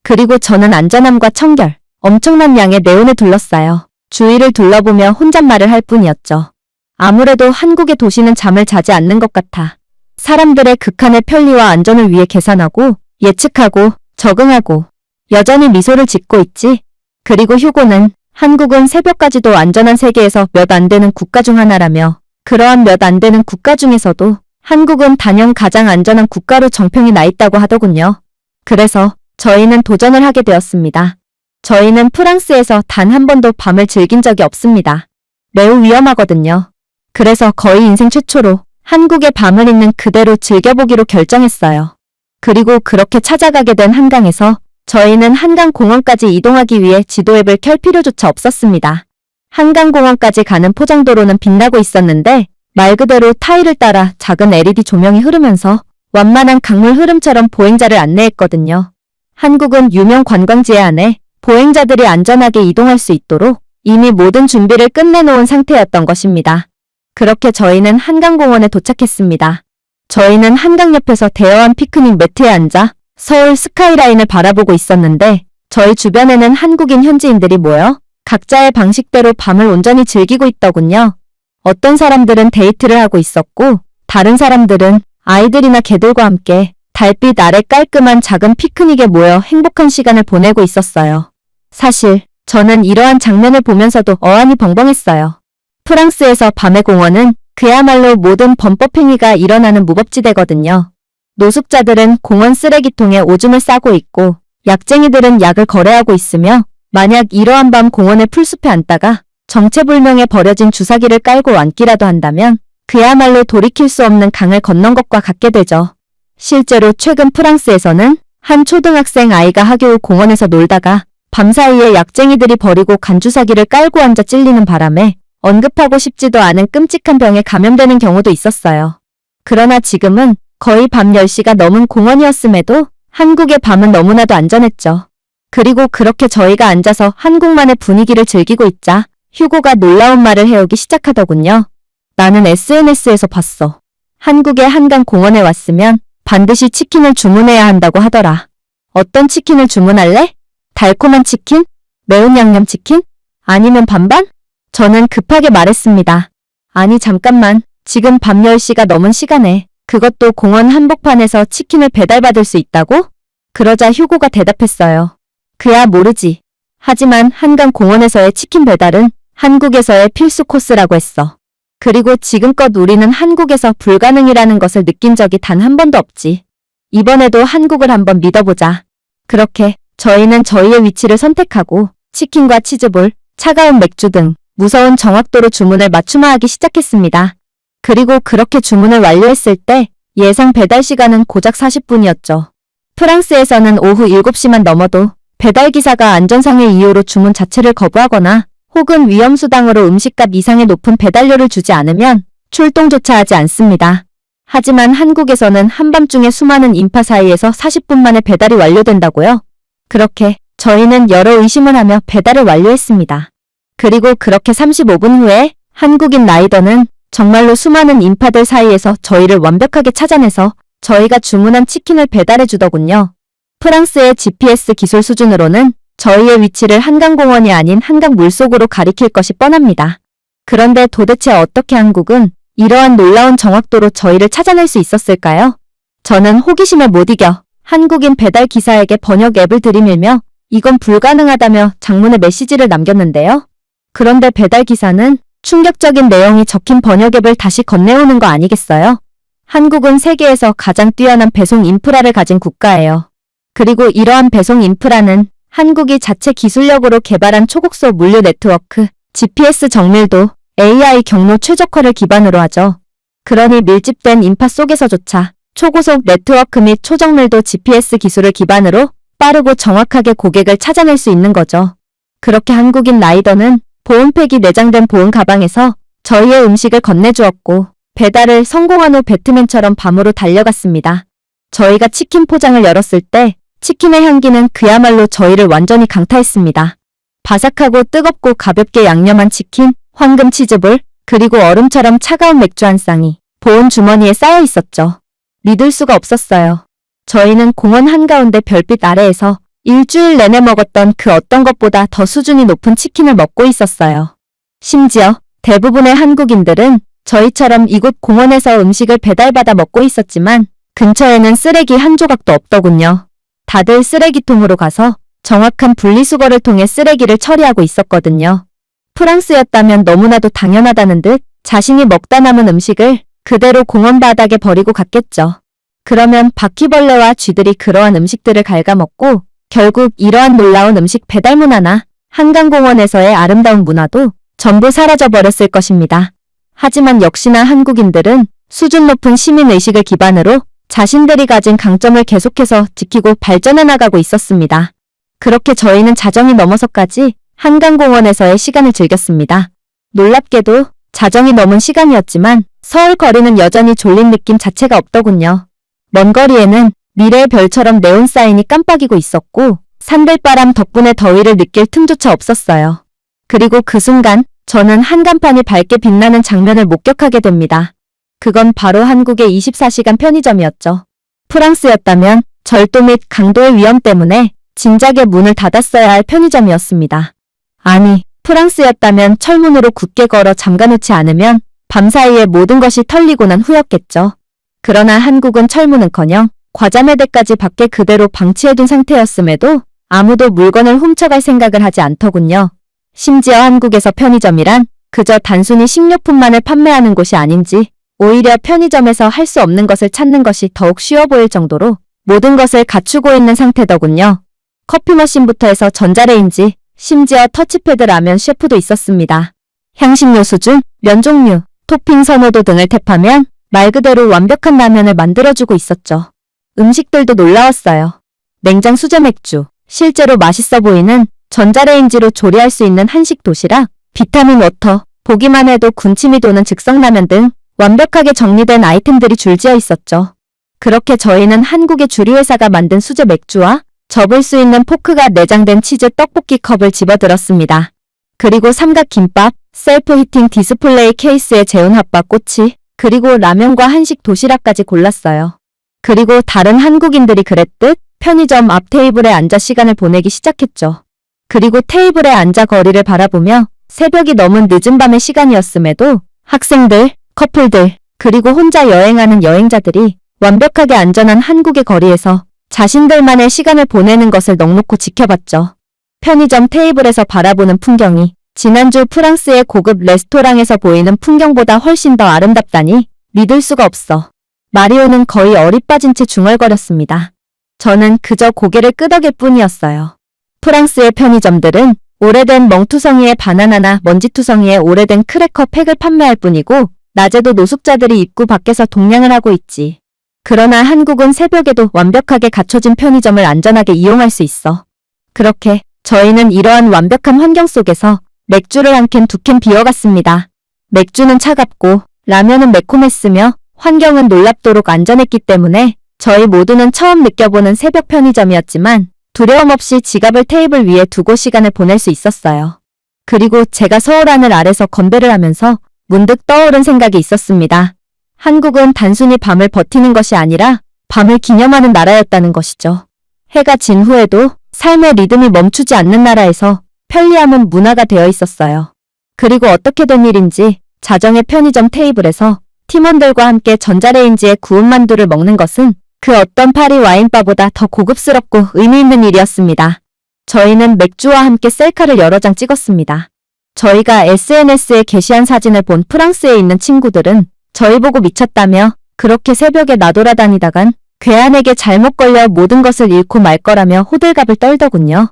그리고 저는 안전함과 청결, 엄청난 양의 네온에 둘러싸여 주위를 둘러보며 혼잣말을 할 뿐이었죠. 아무래도 한국의 도시는 잠을 자지 않는 것 같아 사람들의 극한의 편리와 안전을 위해 계산하고 예측하고 적응하고 여전히 미소를 짓고 있지. 그리고 휴고는 한국은 새벽까지도 안전한 세계에서 몇 안 되는 국가 중 하나라며 그러한 몇 안 되는 국가 중에서도 한국은 단연 가장 안전한 국가로 정평이 나 있다고 하더군요. 그래서 저희는 도전을 하게 되었습니다. 저희는 프랑스에서 단 한 번도 밤을 즐긴 적이 없습니다. 매우 위험하거든요. 그래서 거의 인생 최초로 한국의 밤을 있는 그대로 즐겨보기로 결정했어요. 그리고 그렇게 찾아가게 된 한강에서 저희는 한강공원까지 이동하기 위해 지도 앱을 켤 필요조차 없었습니다. 한강공원까지 가는 포장도로는 빛나고 있었는데 말 그대로 타일을 따라 작은 LED 조명이 흐르면서 완만한 강물 흐름처럼 보행자를 안내했거든요. 한국은 유명 관광지에 한해 보행자들이 안전하게 이동할 수 있도록 이미 모든 준비를 끝내놓은 상태였던 것입니다. 그렇게 저희는 한강공원에 도착했습니다. 저희는 한강 옆에서 대여한 피크닉 매트에 앉아 서울 스카이라인을 바라보고 있었는데 저희 주변에는 한국인 현지인들이 모여 각자의 방식대로 밤을 온전히 즐기고 있더군요. 어떤 사람들은 데이트를 하고 있었고 다른 사람들은 아이들이나 개들과 함께 달빛 아래 깔끔한 작은 피크닉에 모여 행복한 시간을 보내고 있었어요. 사실 저는 이러한 장면을 보면서도 어안이 벙벙했어요. 프랑스에서 밤의 공원은 그야말로 모든 범법행위가 일어나는 무법지대거든요. 노숙자들은 공원 쓰레기통에 오줌을 싸고 있고 약쟁이들은 약을 거래하고 있으며 만약 이러한 밤 공원의 풀숲에 앉다가 정체불명에 버려진 주사기를 깔고 앉기라도 한다면 그야말로 돌이킬 수 없는 강을 건넌 것과 같게 되죠. 실제로 최근 프랑스에서는 한 초등학생 아이가 하교 후 공원에서 놀다가 밤사이에 약쟁이들이 버리고 간 주사기를 깔고 앉아 찔리는 바람에 언급하고 싶지도 않은 끔찍한 병에 감염되는 경우도 있었어요. 그러나 지금은 거의 밤 10시가 넘은 공원이었음에도 한국의 밤은 너무나도 안전했죠. 그리고 그렇게 저희가 앉아서 한국만의 분위기를 즐기고 있자 휴고가 놀라운 말을 해오기 시작하더군요. 나는 SNS에서 봤어. 한국의 한강 공원에 왔으면 반드시 치킨을 주문해야 한다고 하더라. 어떤 치킨을 주문할래? 달콤한 치킨? 매운 양념치킨? 아니면 반반? 저는 급하게 말했습니다. 아니 잠깐만, 지금 밤 10시가 넘은 시간에 그것도 공원 한복판에서 치킨을 배달받을 수 있다고? 그러자 휴고가 대답했어요. 그야 모르지. 하지만 한강 공원에서의 치킨 배달은 한국에서의 필수 코스라고 했어. 그리고 지금껏 우리는 한국에서 불가능이라는 것을 느낀 적이 단 한 번도 없지. 이번에도 한국을 한번 믿어보자. 그렇게 저희는 저희의 위치를 선택하고 치킨과 치즈볼, 차가운 맥주 등 무서운 정확도로 주문을 맞춤화하기 시작했습니다. 그리고 그렇게 주문을 완료했을 때 예상 배달 시간은 고작 40분이었죠. 프랑스에서는 오후 7시만 넘어도 배달기사가 안전상의 이유로 주문 자체를 거부하거나 혹은 위험수당으로 음식값 이상의 높은 배달료를 주지 않으면 출동조차 하지 않습니다. 하지만 한국에서는 한밤중에 수많은 인파 사이에서 40분 만에 배달이 완료된다고요? 그렇게 저희는 여러 의심을 하며 배달을 완료했습니다. 그리고 그렇게 35분 후에 한국인 라이더는 정말로 수많은 인파들 사이에서 저희를 완벽하게 찾아내서 저희가 주문한 치킨을 배달해 주더군요. 프랑스의 GPS 기술 수준으로는 저희의 위치를 한강공원이 아닌 한강 물속으로 가리킬 것이 뻔합니다. 그런데 도대체 어떻게 한국은 이러한 놀라운 정확도로 저희를 찾아낼 수 있었을까요? 저는 호기심에 못 이겨 한국인 배달 기사에게 번역 앱을 들이밀며 이건 불가능하다며 장문의 메시지를 남겼는데요. 그런데 배달 기사는 충격적인 내용이 적힌 번역 앱을 다시 건네오는 거 아니겠어요? 한국은 세계에서 가장 뛰어난 배송 인프라를 가진 국가예요. 그리고 이러한 배송 인프라는 한국이 자체 기술력으로 개발한 초고속 물류 네트워크, GPS 정밀도, AI 경로 최적화를 기반으로 하죠. 그러니 밀집된 인파 속에서조차 초고속 네트워크 및 초정밀도 GPS 기술을 기반으로 빠르고 정확하게 고객을 찾아낼 수 있는 거죠. 그렇게 한국인 라이더는 보온팩이 내장된 보온 가방에서 저희의 음식을 건네주었고 배달을 성공한 후 배트맨처럼 밤으로 달려갔습니다. 저희가 치킨 포장을 열었을 때 치킨의 향기는 그야말로 저희를 완전히 강타했습니다. 바삭하고 뜨겁고 가볍게 양념한 치킨, 황금 치즈볼, 그리고 얼음처럼 차가운 맥주 한 쌍이 보온 주머니에 쌓여 있었죠. 믿을 수가 없었어요. 저희는 공원 한가운데 별빛 아래에서 일주일 내내 먹었던 그 어떤 것보다 더 수준이 높은 치킨을 먹고 있었어요. 심지어 대부분의 한국인들은 저희처럼 이곳 공원에서 음식을 배달받아 먹고 있었지만 근처에는 쓰레기 한 조각도 없더군요. 다들 쓰레기통으로 가서 정확한 분리수거를 통해 쓰레기를 처리하고 있었거든요. 프랑스였다면 너무나도 당연하다는 듯 자신이 먹다 남은 음식을 그대로 공원 바닥에 버리고 갔겠죠. 그러면 바퀴벌레와 쥐들이 그러한 음식들을 갉아먹고 결국 이러한 놀라운 음식 배달 문화나 한강공원에서의 아름다운 문화도 전부 사라져버렸을 것입니다. 하지만 역시나 한국인들은 수준 높은 시민의식을 기반으로 자신들이 가진 강점을 계속해서 지키고 발전해 나가고 있었습니다. 그렇게 저희는 자정이 넘어서까지 한강공원에서의 시간을 즐겼습니다. 놀랍게도 자정이 넘은 시간이었지만 서울 거리는 여전히 졸린 느낌 자체가 없더군요. 먼 거리에는 미래의 별처럼 네온 사인이 깜빡이고 있었고 산들바람 덕분에 더위를 느낄 틈조차 없었어요. 그리고 그 순간 저는 한간판이 밝게 빛나는 장면을 목격하게 됩니다. 그건 바로 한국의 24시간 편의점이었죠. 프랑스였다면 절도 및 강도의 위험 때문에 진작에 문을 닫았어야 할 편의점이었습니다. 아니, 프랑스였다면 철문으로 굳게 걸어 잠가놓지 않으면 밤사이에 모든 것이 털리고 난 후였겠죠. 그러나 한국은 철문은커녕 과자 매대까지 밖에 그대로 방치해둔 상태였음에도 아무도 물건을 훔쳐갈 생각을 하지 않더군요. 심지어 한국에서 편의점이란 그저 단순히 식료품만을 판매하는 곳이 아닌지 오히려 편의점에서 할 수 없는 것을 찾는 것이 더욱 쉬워 보일 정도로 모든 것을 갖추고 있는 상태더군요. 커피 머신부터 해서 전자레인지, 심지어 터치패드 라면 셰프도 있었습니다. 향신료 수준, 면 종류, 토핑 선호도 등을 탭하면 말 그대로 완벽한 라면을 만들어주고 있었죠. 음식들도 놀라웠어요. 냉장 수제 맥주, 실제로 맛있어 보이는 전자레인지로 조리할 수 있는 한식 도시락, 비타민 워터, 보기만 해도 군침이 도는 즉석라면 등 완벽하게 정리된 아이템들이 줄지어 있었죠. 그렇게 저희는 한국의 주류회사가 만든 수제 맥주와 접을 수 있는 포크가 내장된 치즈 떡볶이 컵을 집어들었습니다. 그리고 삼각김밥, 셀프 히팅 디스플레이 케이스에 재운 핫바 꼬치, 그리고 라면과 한식 도시락까지 골랐어요. 그리고 다른 한국인들이 그랬듯 편의점 앞 테이블에 앉아 시간을 보내기 시작했죠. 그리고 테이블에 앉아 거리를 바라보며 새벽이 넘은 늦은 밤의 시간이었음에도 학생들, 커플들, 그리고 혼자 여행하는 여행자들이 완벽하게 안전한 한국의 거리에서 자신들만의 시간을 보내는 것을 넋놓고 지켜봤죠. 편의점 테이블에서 바라보는 풍경이 지난주 프랑스의 고급 레스토랑에서 보이는 풍경보다 훨씬 더 아름답다니 믿을 수가 없어. 마리오는 거의 어리 빠진 채 중얼거렸습니다. 저는 그저 고개를 끄덕일 뿐이었어요. 프랑스의 편의점들은 오래된 멍투성이의 바나나나 먼지투성이의 오래된 크래커 팩을 판매할 뿐이고 낮에도 노숙자들이 입구 밖에서 동냥을 하고 있지. 그러나 한국은 새벽에도 완벽하게 갖춰진 편의점을 안전하게 이용할 수 있어. 그렇게 저희는 이러한 완벽한 환경 속에서 맥주를 한 캔 두 캔 비워갔습니다. 맥주는 차갑고 라면은 매콤했으며 환경은 놀랍도록 안전했기 때문에 저희 모두는 처음 느껴보는 새벽 편의점이었지만 두려움 없이 지갑을 테이블 위에 두고 시간을 보낼 수 있었어요. 그리고 제가 서울 하늘 아래서 건배를 하면서 문득 떠오른 생각이 있었습니다. 한국은 단순히 밤을 버티는 것이 아니라 밤을 기념하는 나라였다는 것이죠. 해가 진 후에도 삶의 리듬이 멈추지 않는 나라에서 편리함은 문화가 되어 있었어요. 그리고 어떻게 된 일인지 자정의 편의점 테이블에서 팀원들과 함께 전자레인지에 구운 만두를 먹는 것은 그 어떤 파리 와인바보다 더 고급스럽고 의미 있는 일이었습니다. 저희는 맥주와 함께 셀카를 여러 장 찍었습니다. 저희가 SNS에 게시한 사진을 본 프랑스에 있는 친구들은 저희 보고 미쳤다며 그렇게 새벽에 나돌아다니다간 괴한에게 잘못 걸려 모든 것을 잃고 말 거라며 호들갑을 떨더군요.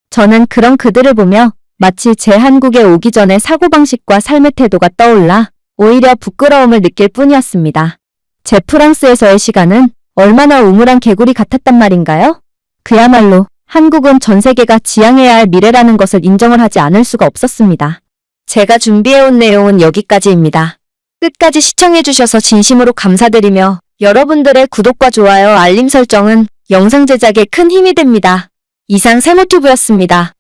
저는 그런 그들을 보며 마치 제 한국에 오기 전에 사고방식과 삶의 태도가 떠올라 오히려 부끄러움을 느낄 뿐이었습니다. 제 프랑스에서의 시간은 얼마나 우물한 개구리 같았단 말인가요? 그야말로 한국은 전 세계가 지향해야 할 미래라는 것을 인정을 하지 않을 수가 없었습니다. 제가 준비해온 내용은 여기까지입니다. 끝까지 시청해주셔서 진심으로 감사드리며 여러분들의 구독과 좋아요, 알림 설정은 영상 제작에 큰 힘이 됩니다. 이상 세모튜브였습니다.